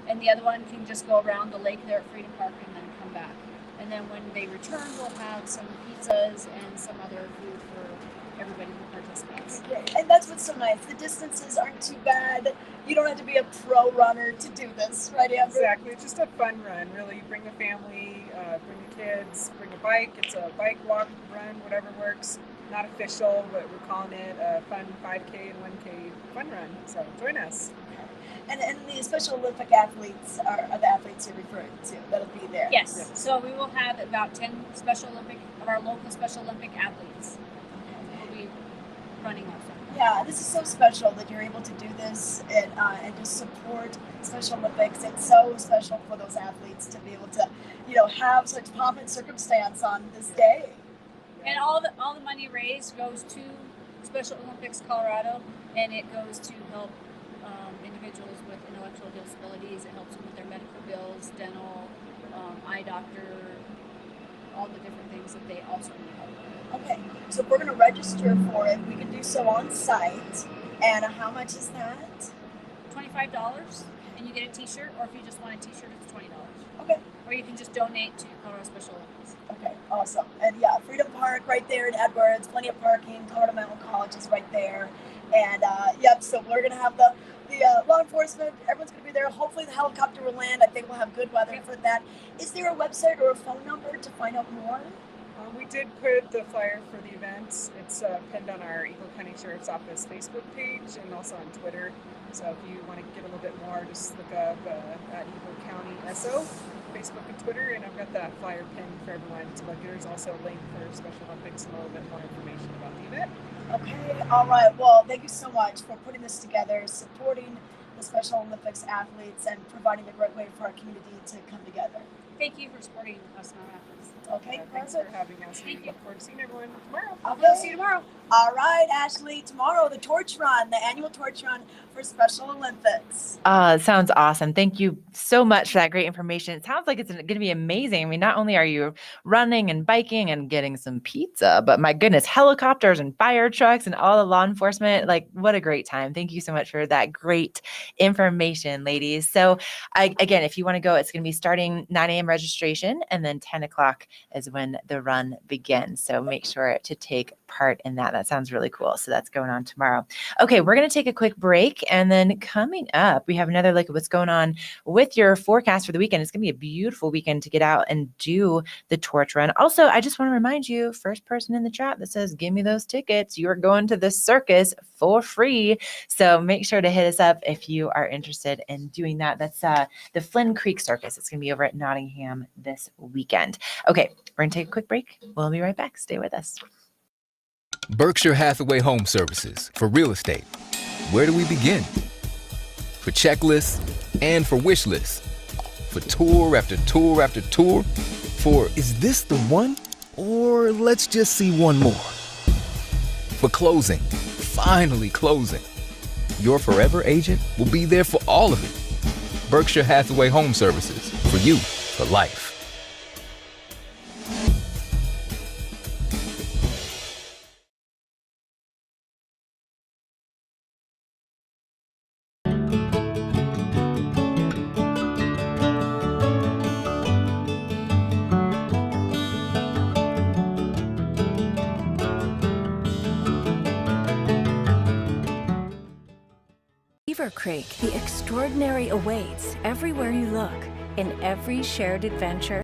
And the other one can just go around the lake there at Freedom Park and then come back. And then when they return, we'll have some pizzas and some other food for everybody who participates. Great. And that's what's so nice. The distances aren't too bad. You don't have to be a pro runner to do this, right, Amber? Exactly. It's just a fun run, really. Bring the family, bring the kids, bring a bike. It's a bike, walk, run, whatever works. Not official, but we're calling it a fun 5K and 1K fun run. So join us. And the Special Olympic athletes are the athletes you're referring to that'll be there. Yes. So we will have about 10 of our local Special Olympic athletes will be running also. Yeah, this is so special that you're able to do this and just support Special Olympics. It's so special for those athletes to be able to, have such pomp and circumstance on this day. And all the money raised goes to Special Olympics Colorado, and it goes to help individuals with intellectual disabilities. It helps them with their medical bills, dental, eye doctor, all the different things that they also need help with. Okay, so if we're going to register for it, we can do so on site. And how much is that? $25, and you get a t-shirt, or if you just want a t-shirt, it's $20. Okay. Or you can just donate to Colorado Special Olympics. Okay, awesome. And yeah, Freedom Park right there in Edwards, plenty of parking. Colorado Mountain College is right there. And so we're going to have the law enforcement, everyone's going to be there. Hopefully the helicopter will land. I think we'll have good weather for that. Is there a website or a phone number to find out more? We did put the flyer for the event. It's pinned on our Eagle County Sheriff's Office Facebook page and also on Twitter. So if you want to get a little bit more, just look up at Eagle County SO, Facebook and Twitter, and I've got that flyer pinned for everyone to look. There's also a link for Special Olympics and a little bit more information about the event. Okay, all right. Well, thank you so much for putting this together, supporting the Special Olympics athletes, and providing a great way for our community to come together. Thank you for supporting us in our efforts. Okay, thanks for having us. We look forward to seeing everyone tomorrow. Okay. See you tomorrow. All right, Ashley. Tomorrow, the torch run, the annual torch run for Special Olympics. It sounds awesome. Thank you so much for that great information. It sounds like it's going to be amazing. I mean, not only are you running and biking and getting some pizza, but my goodness, helicopters and fire trucks and all the law enforcement. Like, what a great time. Thank you so much for that great information, ladies. So again, if you want to go, it's going to be starting 9 a.m. registration, and then 10 o'clock is when the run begins. So make sure to take part in that. That sounds really cool. So that's going on tomorrow. Okay, we're going to take a quick break, and then coming up, we have another look at what's going on with your forecast for the weekend. It's going to be a beautiful weekend to get out and do the torch run. Also, I just want to remind you, first person in the chat that says, give me those tickets, you are going to the circus for free. So make sure to hit us up if you are interested in doing that. That's the Flynn Creek Circus. It's going to be over at Nottingham this weekend. Okay, we're going to take a quick break. We'll be right back. Stay with us. Berkshire Hathaway Home Services for real estate. Where do we begin? For checklists and for wish lists. For tour after tour after tour. For is this the one? Or let's just see one more. For closing. Finally closing. Your forever agent will be there for all of it. Berkshire Hathaway Home Services. For you, for life. Beaver Creek, the extraordinary awaits everywhere you look. In every shared adventure,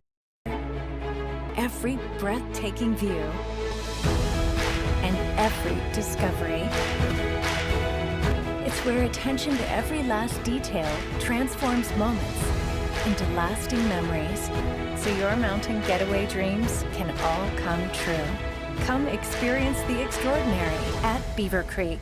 every breathtaking view, and every discovery. It's where attention to every last detail transforms moments into lasting memories, so your mountain getaway dreams can all come true. Come experience the extraordinary at Beaver Creek.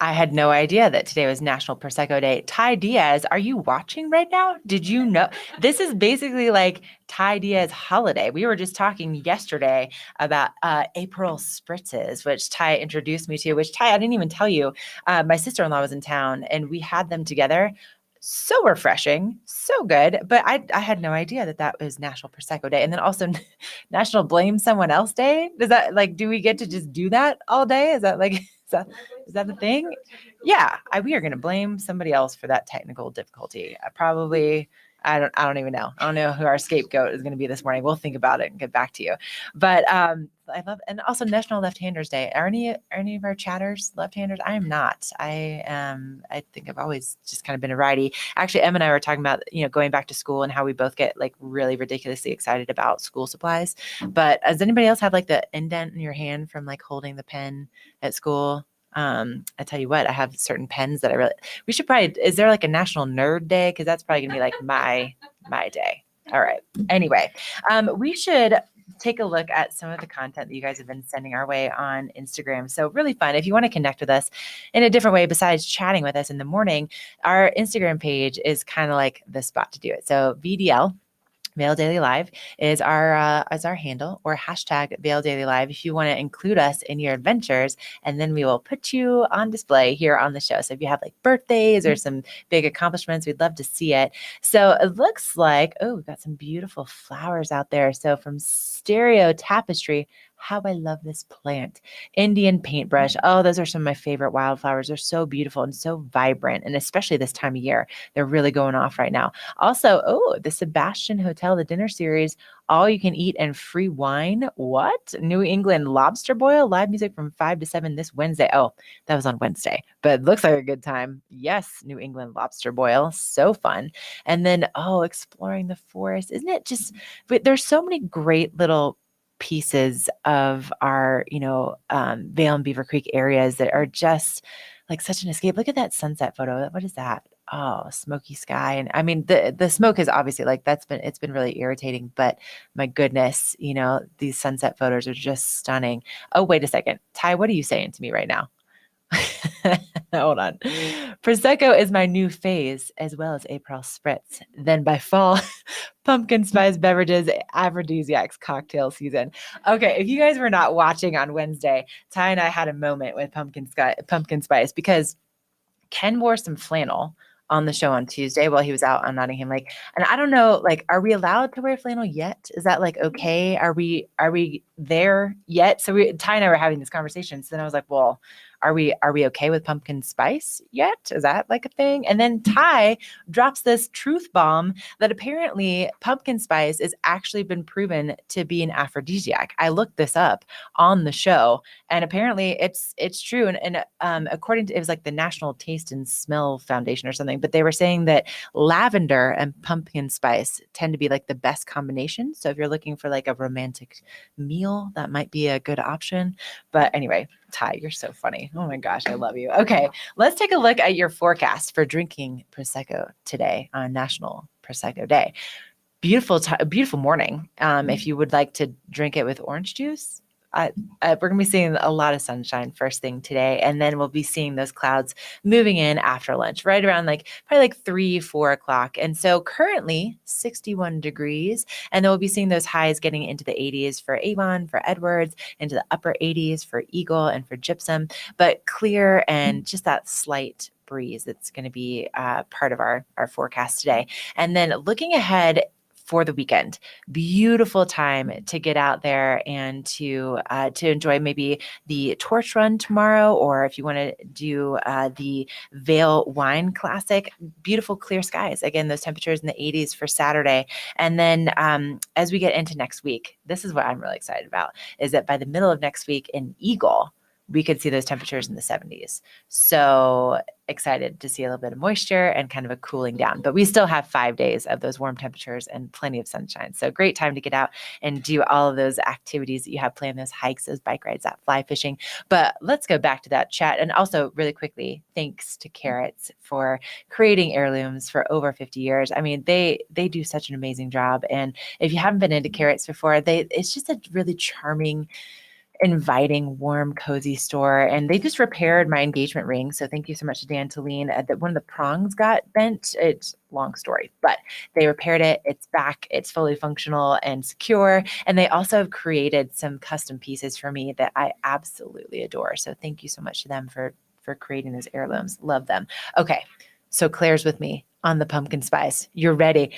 I had no idea that today was National Prosecco Day. Ty Diaz, are you watching right now? Did you know? This is basically like Ty Diaz holiday. We were just talking yesterday about April spritzes, which Ty introduced me to, which Ty, I didn't even tell you. My sister-in-law was in town and we had them together. So refreshing, so good. But I had no idea that that was National Prosecco Day. And then also National Blame Someone Else Day. Does that like, do we get to just do that all day? Is that like, is that the thing? Yeah, we are going to blame somebody else for that technical difficulty. I don't even know. I don't know who our scapegoat is going to be this morning. We'll think about it and get back to you. But I love, and also National Left-Handers Day. Are any of our chatters left-handers? I am not. I think I've always just kind of been a righty. Actually, Em and I were talking about, going back to school and how we both get like really ridiculously excited about school supplies. But does anybody else have like the indent in your hand from like holding the pen at school? I tell you what, I have certain pens that we should probably, is there like a National Nerd Day? Cause that's probably gonna be like my day. All right. Anyway, we should take a look at some of the content that you guys have been sending our way on Instagram. So really fun. If you want to connect with us in a different way, besides chatting with us in the morning, our Instagram page is kind of like the spot to do it. So VDL, Vail Daily Live is our handle, or hashtag Vail Daily Live if you want to include us in your adventures, and then we will put you on display here on the show. So if you have like birthdays or some big accomplishments, we'd love to see it. So it looks like, we've got some beautiful flowers out there. So from Stereo Tapestry, how I love this plant. Indian paintbrush. Oh, those are some of my favorite wildflowers. They're so beautiful and so vibrant. And especially this time of year, they're really going off right now. Also, the Sebastian Hotel, the dinner series, all you can eat and free wine. What? New England lobster boil, live music from 5 to 7 this Wednesday. Oh, that was on Wednesday, but it looks like a good time. Yes, New England lobster boil. So fun. And then, exploring the forest. Isn't it just, but there's so many great little pieces of our, Vail and Beaver Creek areas that are just like such an escape. Look at that sunset photo. What is that? Oh, smoky sky. And I mean, the smoke is obviously like it's been really irritating, but my goodness, these sunset photos are just stunning. Oh, wait a second. Ty, what are you saying to me right now? Hold on. Prosecco is my new phase, as well as April spritz. Then by fall, pumpkin spice beverages, aphrodisiacs cocktail season. Okay, if you guys were not watching on Wednesday, Ty and I had a moment with pumpkin spice because Ken wore some flannel on the show on Tuesday while he was out on Nottingham Lake. And I don't know, like, are we allowed to wear flannel yet? Is that like okay? Are we there yet? So Ty and I were having this conversation. So then I was like, well, are we okay with pumpkin spice yet? Is that like a thing? And then Ty drops this truth bomb that apparently pumpkin spice has actually been proven to be an aphrodisiac. I looked this up on the show, and apparently it's true. And according to, it was like the National Taste and Smell Foundation or something, but they were saying that lavender and pumpkin spice tend to be like the best combination. So if you're looking for like a romantic meal, that might be a good option. But anyway, Ty, you're so funny. Oh my gosh, I love you. Okay, let's take a look at your forecast for drinking Prosecco today on National Prosecco Day. Beautiful morning. If you would like to drink it with orange juice, we're going to be seeing a lot of sunshine first thing today, and then we'll be seeing those clouds moving in after lunch, right around probably 3-4 o'clock. And so currently 61 degrees, and then we'll be seeing those highs getting into the 80s for Avon, for Edwards, into the upper 80s for Eagle and for Gypsum, but clear and just that slight breeze that's going to be part of our forecast today. And then looking ahead for the weekend, beautiful time to get out there and to enjoy maybe the torch run tomorrow, or if you want to do the Vail Wine Classic, beautiful clear skies. Again, those temperatures in the 80s for Saturday. And then as we get into next week, this is what I'm really excited about, is that by the middle of next week in Eagle, we could see those temperatures in the 70s. So excited to see a little bit of moisture and kind of a cooling down. But we still have 5 days of those warm temperatures and plenty of sunshine. So great time to get out and do all of those activities that you have planned, those hikes, those bike rides, that fly fishing. But let's go back to that chat. And also really quickly, thanks to Carrots for creating heirlooms for over 50 years. I mean, they do such an amazing job. And if you haven't been into Carrots before, it's just a really charming, inviting, warm, cozy store. And they just repaired my engagement ring. So thank you so much to Dan Talene. That one of the prongs got bent. It's a long story, but they repaired it. It's back. It's fully functional and secure. And they also have created some custom pieces for me that I absolutely adore. So thank you so much to them for creating those heirlooms. Love them. Okay. So Claire's with me on the pumpkin spice. You're ready.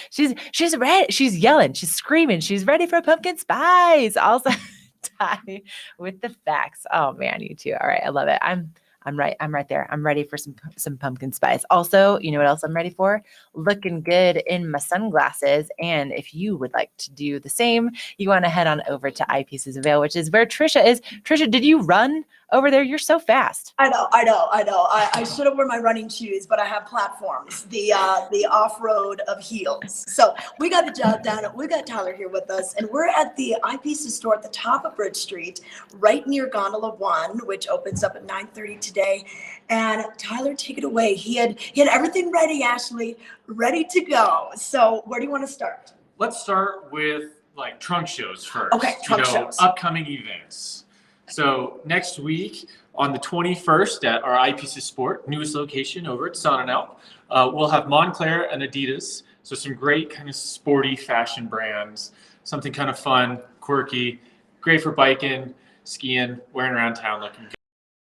She's ready. She's yelling. She's screaming. She's ready for pumpkin spice. Also, Ty with the facts. Oh man, you too. All right, I love it. I'm right. I'm right there. I'm ready for some pumpkin spice. Also, you know what else I'm ready for? Looking good in my sunglasses. And if you would like to do the same, you want to head on over to Eyepieces of Vail, which is where Trisha is. Trisha, did you run over there? You're so fast. I know. I should have worn my running shoes, but I have platforms, the off-road of heels. So we got the job done. We got Tyler here with us, and we're at the Eyepieces store at the top of Bridge Street, right near Gondola 1, which opens up at 9:30 today. And Tyler, take it away. He had everything ready, Ashley, ready to go. So where do you want to start? Let's start with like trunk shows first. Okay, trunk shows. Upcoming events. So next week on the 21st at our Eyepieces Sport, newest location over at Sonnenalp, we'll have Montclair and Adidas. So some great kind of sporty fashion brands, something kind of fun, quirky, great for biking, skiing, wearing around town, looking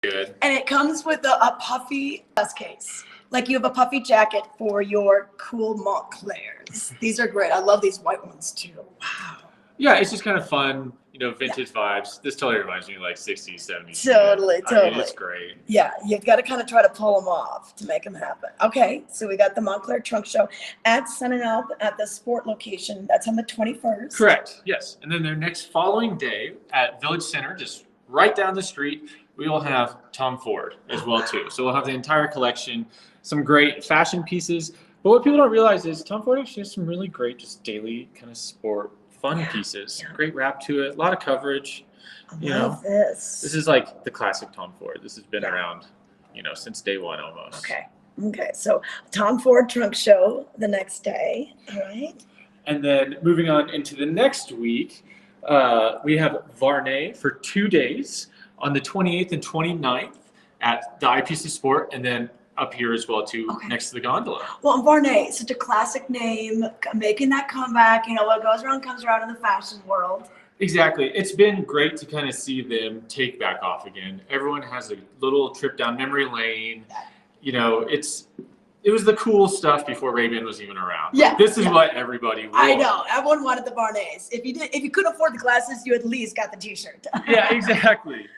good. And it comes with a puffy dust case. Like you have a puffy jacket for your cool Montclairs. These are great. I love these white ones too. Wow. Yeah, it's just kind of fun, vintage vibes. This totally reminds me of like 60s, 70s. Totally. I mean, it's great. Yeah, you've got to kind of try to pull them off to make them happen. Okay, so we got the Montclair Trunk Show at Sonnenalp at the sport location. That's on the 21st. Correct, yes. And then their next following day at Village Center, just right down the street, we will have Tom Ford as well too. So we'll have the entire collection, some great fashion pieces. But what people don't realize is Tom Ford actually has some really great just daily kind of sport fun pieces. Yeah. Great wrap to it, a lot of coverage. I love this. This is like the classic Tom Ford. This has been around, since day one almost. Okay. So Tom Ford Trunk Show the next day. All right. And then moving on into the next week, we have Varney for 2 days on the 28th and 29th at the Eyepieces Sport, and then up here as well too, next to the gondola. Well, Varney, such a classic name, making that comeback. What goes around comes around in the fashion world. Exactly. It's been great to kind of see them take back off again. Everyone has a little trip down memory lane. It was the cool stuff before Ray-Ban was even around. Yeah. This is what everybody wore. I know. Everyone wanted the Varneys. If you couldn't afford the glasses, you at least got the T-shirt. Yeah, exactly.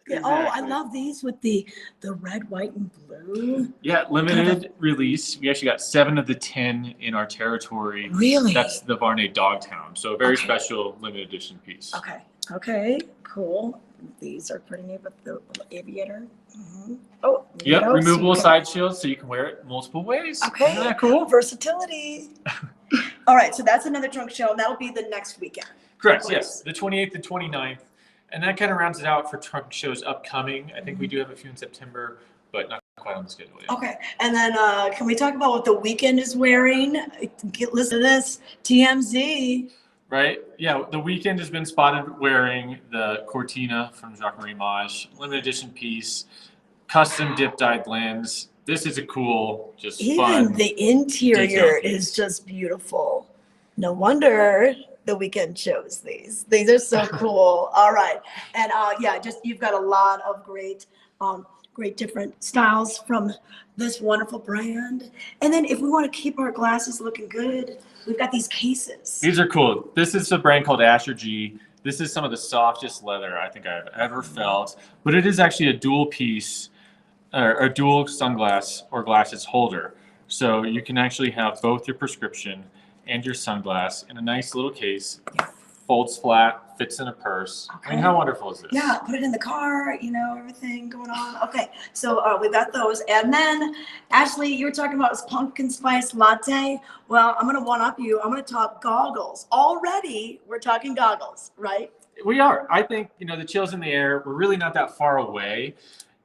Yeah, oh, I love these with the red, white, and blue. Yeah, limited release. We actually got 7 of the 10 in our territory. Really? That's the Varney Dogtown. So a very special limited edition piece. Okay, cool. These are pretty neat with the aviator. Mm-hmm. Oh, yep, removable side shields so you can wear it multiple ways. Okay. Isn't that cool? Versatility. All right, so that's another trunk show, and that'll be the next weekend. Correct, yes. The 28th and 29th. And that kind of rounds it out for trunk shows upcoming. I think we do have a few in September, but not quite on the schedule yet. Okay, and then can we talk about what the weekend is wearing? Listen to this, TMZ. Right, yeah, the weekend has been spotted wearing the Cortina from Jacques-Marie Mage, limited edition piece, custom dip-dyed lens. This is a cool, just fun. Even the interior is just beautiful. No wonder the weekend chose these. These are so cool. All right. And you've got a lot of great great different styles from this wonderful brand. And then if we want to keep our glasses looking good, we've got these cases. These are cool. This is a brand called Asher G. This is some of the softest leather I think I've ever felt, but it is actually a dual piece or a dual sunglass or glasses holder. So you can actually have both your prescription and your sunglass in a nice little case, folds flat, fits in a purse. Okay. I mean, how wonderful is this? Yeah, put it in the car, you know, everything going on. Okay, so we've got those. And then, Ashley, you were talking about this pumpkin spice latte. Well, I'm going to one-up you. I'm going to talk goggles. Already, we're talking goggles, right? We are. I think, you know, the chill's in the air. We're really not that far away.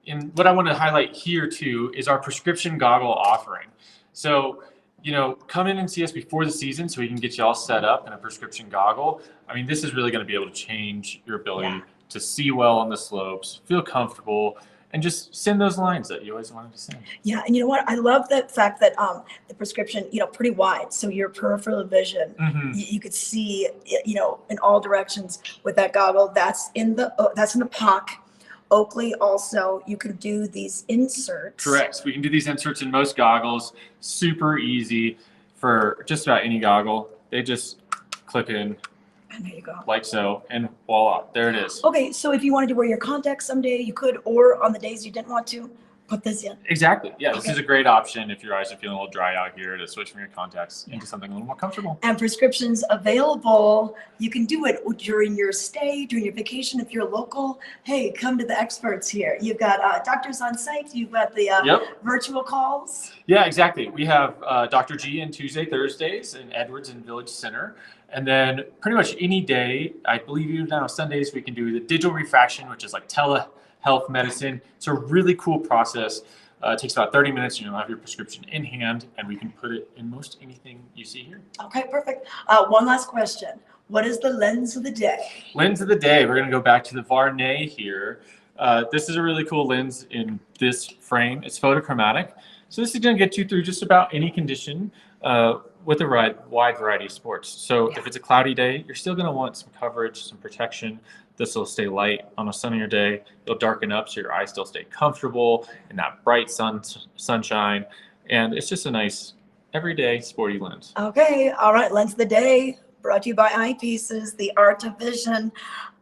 And what I want to highlight here, too, is our prescription goggle offering. So, you know, come in and see us before the season so we can get you all set up in a prescription goggle. I mean, this is really going to be able to change your ability to see well on the slopes, feel comfortable, and just send those lines that you always wanted to send. Yeah, and you know what? I love the fact that the prescription, you know, pretty wide, so your peripheral vision, you could see, you know, in all directions with that goggle. That's in the POC. Oakley also, you can do these inserts. Correct. We can do these inserts in most goggles. Super easy for just about any goggle. They just clip in. And there you go. Like so, and voila, there it is. Okay, so if you wanted to wear your contacts someday, you could, or on the days you didn't want to, put this in. Exactly. Yeah, this is a great option if your eyes are feeling a little dry out here to switch from your contacts into something a little more comfortable. And prescriptions available. You can do it during your stay, during your vacation. If you're local, hey, come to the experts here. You've got doctors on site. You've got the virtual calls. Yeah, exactly. We have Dr. G in Tuesday, Thursdays, in Edwards and Village Center. And then pretty much any day, I believe even now Sundays, we can do the digital refraction, which is like telehealth medicine. It's a really cool process. It takes about 30 minutes. You'll have your prescription in hand, and we can put it in most anything you see here. Okay, perfect. One last question. What is the lens of the day? Lens of the day. We're going to go back to the Varney here. This is a really cool lens in this frame. It's photochromatic. So this is going to get you through just about any condition with a wide variety of sports. So if it's a cloudy day, you're still going to want some coverage, some protection. This will stay light on a sunnier day. It'll darken up so your eyes still stay comfortable in that bright sunshine. And it's just a nice everyday sporty lens. Okay, all right, lens of the day brought to you by Eyepieces, the art of vision.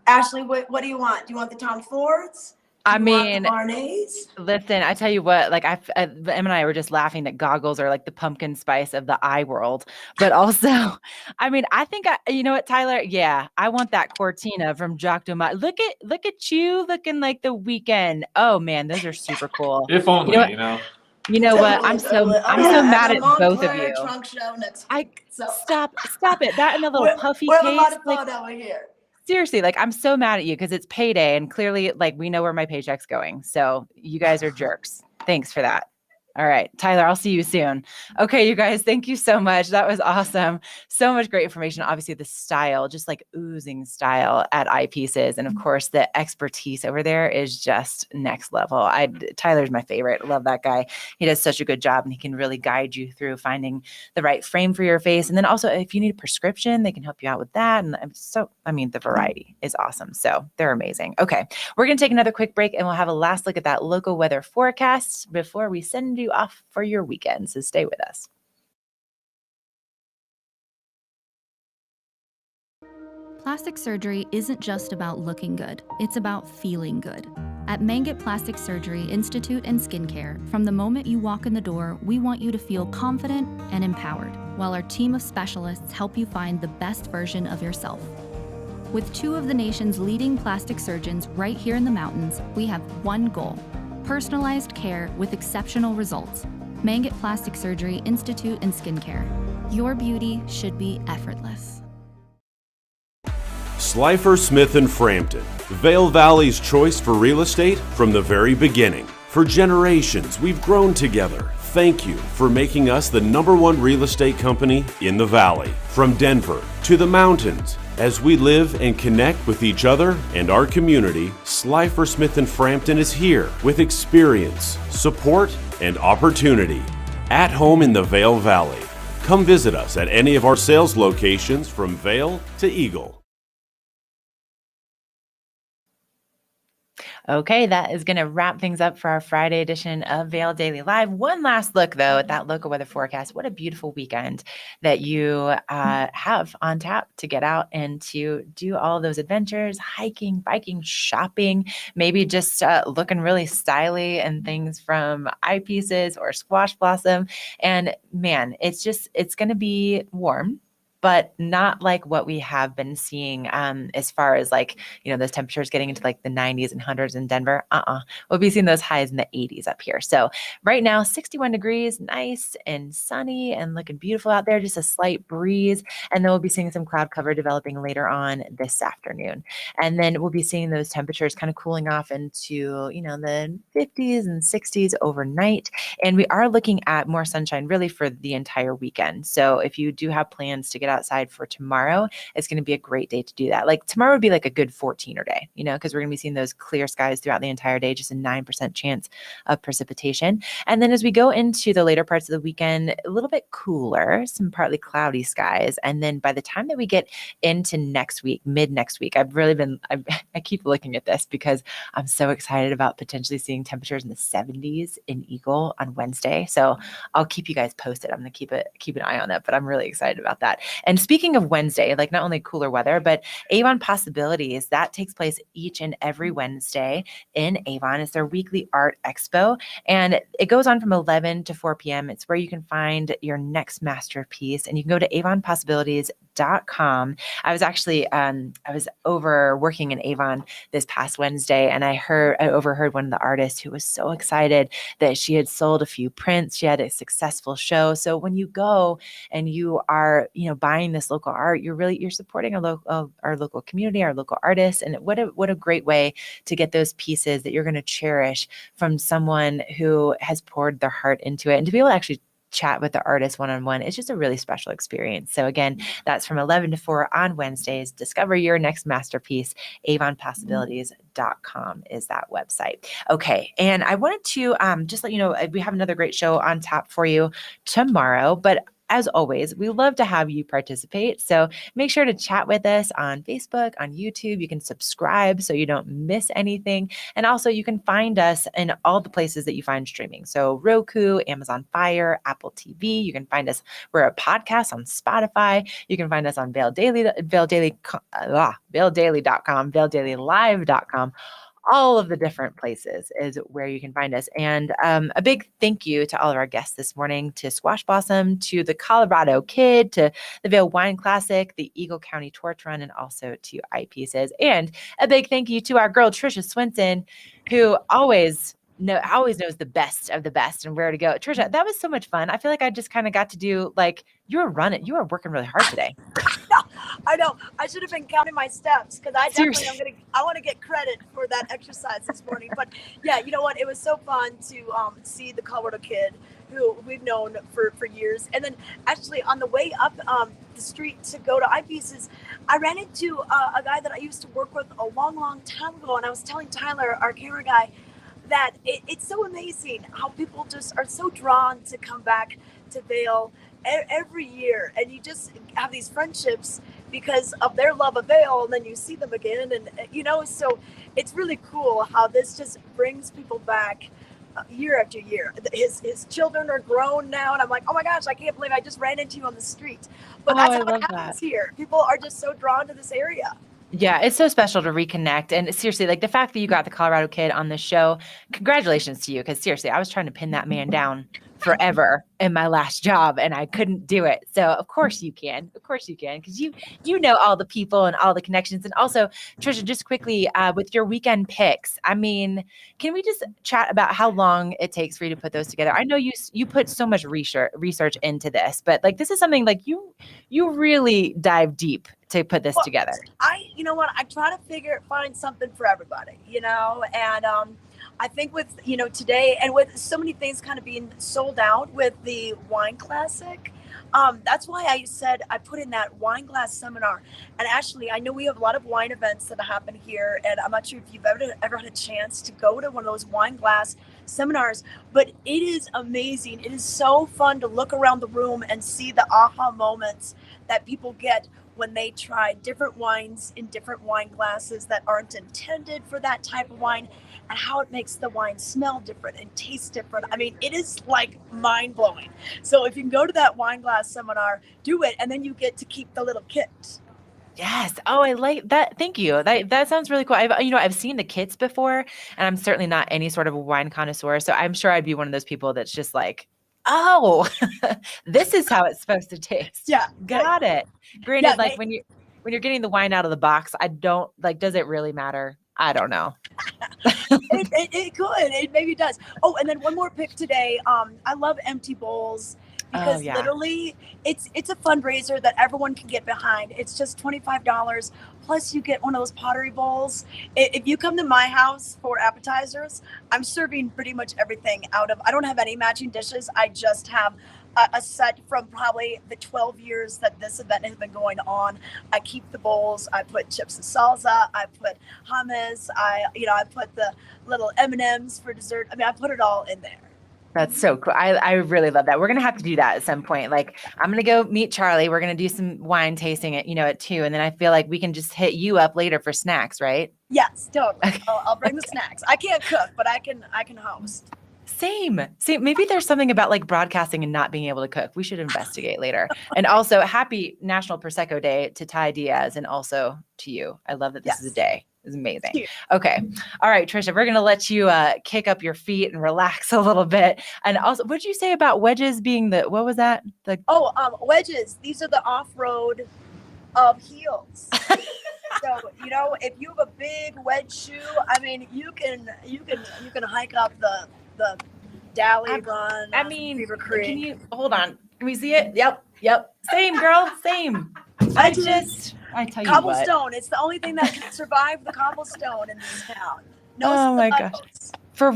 Ashley, what do you want? Do you want the Tom Fords? I mean, Barney's? Listen, I tell you what, like Em and I were just laughing that goggles are like the pumpkin spice of the eye world. But also, I mean, I think, you know what, Tyler? Yeah, I want that Cortina from Jacques Dumas. Look at you looking like the Weekend. Oh man, those are super cool. If only, you know. You know what? I'm so mad at both of you. Trunk show next week, Stop it. That and the little puffy we have case. a lot of fun over here. Seriously, like I'm so mad at you because it's payday and clearly like we know where my paycheck's going. So you guys are jerks. Thanks for that. All right, Tyler, I'll see you soon. Okay, you guys, thank you so much. That was awesome. So much great information. Obviously, the style, just like oozing style at Eyepieces. And of course, the expertise over there is just next level. Tyler's my favorite. Love that guy. He does such a good job and he can really guide you through finding the right frame for your face. And then also, if you need a prescription, they can help you out with that. And the variety is awesome. So they're amazing. Okay, we're going to take another quick break and we'll have a last look at that local weather forecast before we send you off for your weekend. So stay with us. Plastic surgery isn't just about looking good, it's about feeling good. At Mangett Plastic Surgery Institute and Skincare, from the moment you walk in the door, we want you to feel confident and empowered, while our team of specialists help you find the best version of yourself. With two of the nation's leading plastic surgeons right here in the mountains, we have one goal: personalized care with exceptional results. Mangett Plastic Surgery Institute and Skincare. Your beauty should be effortless. Slifer Smith & Frampton, Vail Valley's choice for real estate from the very beginning. For generations, we've grown together. Thank you for making us the #1 real estate company in the Valley. From Denver to the mountains, as we live and connect with each other and our community, Slifer Smith & Frampton is here with experience, support, and opportunity. At home in the Vail Valley. Come visit us at any of our sales locations from Vail to Eagle. Okay, that is going to wrap things up for our Friday edition of Vail Daily Live. One last look, though, at that local weather forecast. What a beautiful weekend that you have on tap to get out and to do all those adventures, hiking, biking, shopping, maybe just looking really stylish and things from eyepieces or squash blossom. And man, it's going to be warm, but not like what we have been seeing as far as like, those temperatures getting into like the 90s and 100s in Denver. We'll be seeing those highs in the 80s up here. So right now, 61 degrees, nice and sunny and looking beautiful out there, just a slight breeze. And then we'll be seeing some cloud cover developing later on this afternoon. And then we'll be seeing those temperatures kind of cooling off into, the 50s and 60s overnight. And we are looking at more sunshine really for the entire weekend. So if you do have plans to get outside for tomorrow, it's going to be a great day to do that. Like tomorrow would be like a good 14er day, because we're going to be seeing those clear skies throughout the entire day, just a 9% chance of precipitation. And then as we go into the later parts of the weekend, a little bit cooler, some partly cloudy skies. And then by the time that we get into next week, mid next week, I keep looking at this because I'm so excited about potentially seeing temperatures in the 70s in Eagle on Wednesday. So I'll keep you guys posted. I'm going to keep an eye on that, but I'm really excited about that. And speaking of Wednesday, like not only cooler weather, but Avon Possibilities, that takes place each and every Wednesday in Avon. It's their weekly art expo, and it goes on from 11 to 4 p.m. It's where you can find your next masterpiece, and you can go to avonpossibilities.com. I was actually, I was over working in Avon this past Wednesday, and I overheard one of the artists who was so excited that she had sold a few prints. She had a successful show. So when you go and you are, buying this local art, you're supporting our local community, our local artists. And what a great way to get those pieces that you're going to cherish from someone who has poured their heart into it, and to be able to actually chat with the artist one-on-one. It's just a really special experience. So again, that's from 11 to 4 on Wednesdays. Discover your next masterpiece. avonpossibilities.com is that website. Okay. And I wanted to just let you know, we have another great show on tap for you tomorrow, but as always, we love to have you participate. So make sure to chat with us on Facebook, on YouTube. You can subscribe so you don't miss anything. And also you can find us in all the places that you find streaming. So Roku, Amazon Fire, Apple TV. You can find us. We're a podcast on Spotify. You can find us on VailDaily.com, VailDaily.com, all of the different places is where you can find us. And a big thank you to all of our guests this morning, to Squash Blossom, to the Colorado Kid, to the Vail Wine Classic, the Eagle County Torch Run, and also to Eyepieces. And a big thank you to our girl, Trisha Swinson, who always knows the best of the best and where to go. Trisha, that was so much fun. I feel like I just kind of got to do, like, you were working really hard today. I know. I should have been counting my steps, because I want to get credit for that exercise this morning. But yeah, you know what? It was so fun to see the Colorado Kid, who we've known for years. And then actually on the way up the street to go to Eyepieces, I ran into a guy that I used to work with a long, long time ago. And I was telling Tyler, our camera guy, that it's so amazing how people just are so drawn to come back to Vail every year, and you just have these friendships because of their love of Vail, and then you see them again, and so it's really cool how this just brings people back year after year. His children are grown now, and I'm like, oh my gosh, I can't believe I just ran into you on the street. But that's how it happens here. People are just so drawn to this area. Yeah, it's so special to reconnect. And seriously, like the fact that you got the Colorado Kid on the show, congratulations to you. Because seriously, I was trying to pin that man down forever in my last job, and I couldn't do it. So of course you can. Of course you can, because you know all the people and all the connections. And also, Trisha, just quickly, with your weekend picks, I mean, can we just chat about how long it takes for you to put those together? I know you put so much research into this, but like this is something like you really dive deep to put this together. You know what? I try to find something for everybody, and I think with, today, and with so many things kind of being sold out with the Wine Classic, that's why I said I put in that wine glass seminar. And actually, I know we have a lot of wine events that happen here, and I'm not sure if you've ever had a chance to go to one of those wine glass seminars, but it is amazing. It is so fun to look around the room and see the aha moments that people get when they try different wines in different wine glasses that aren't intended for that type of wine, and how it makes the wine smell different and taste different. I mean, it is like mind blowing. So if you can go to that wine glass seminar, do it, and then you get to keep the little kit. Yes. Oh, I like that. Thank you. That sounds really cool. I've seen the kits before, and I'm certainly not any sort of a wine connoisseur. So I'm sure I'd be one of those people that's just like, oh, this is how it's supposed to taste. Yeah. Got it. Granted, Yeah, like when you're getting the wine out of the box, I don't like, does it really matter? I don't know. It could. It maybe does. Oh, and then one more pick today. I love empty bowls because literally it's a fundraiser that everyone can get behind. It's just $25 plus you get one of those pottery bowls. If you come to my house for appetizers, I'm serving pretty much everything I don't have any matching dishes. I just have a set from probably the 12 years that this event has been going on. I keep the bowls. I put chips and salsa. I put hummus. I put the little M&Ms for dessert. I mean, I put it all in there. That's so cool. I really love that. We're going to have to do that at some point. Like, I'm going to go meet Charlie. We're going to do some wine tasting at 2. And then I feel like we can just hit you up later for snacks, right? Yes, totally. Okay. I'll bring the snacks. I can't cook, but I can host. Same. Maybe there's something about like broadcasting and not being able to cook. We should investigate later. And also, happy National Prosecco Day to Ty Diaz and also to you. I love that this is a day. It's amazing. Okay. All right, Trisha, we're going to let you kick up your feet and relax a little bit. And also, what did you say about wedges being what was that? Wedges. These are the off-road of heels. So, if you have a big wedge shoe, I mean, you can hike up the Dally run. I mean, Beaver Creek. Can you hold on? Can we see it? Yep. Same, girl. Same. I tell you cobblestone. what. It's the only thing that can survive the cobblestone in this town. Oh my gosh. For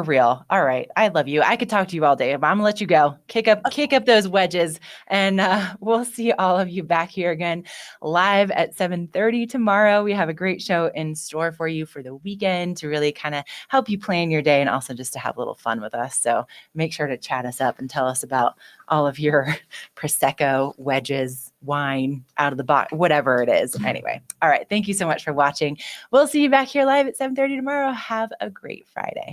real. All right. I love you. I could talk to you all day, but I'm gonna let you go. Kick up those wedges, and we'll see all of you back here again live at 7:30 tomorrow. We have a great show in store for you for the weekend to really kind of help you plan your day and also just to have a little fun with us. So make sure to chat us up and tell us about all of your Prosecco, wedges, wine, out of the box, whatever it is. Anyway. All right. Thank you so much for watching. We'll see you back here live at 7:30 tomorrow. Have a great Friday.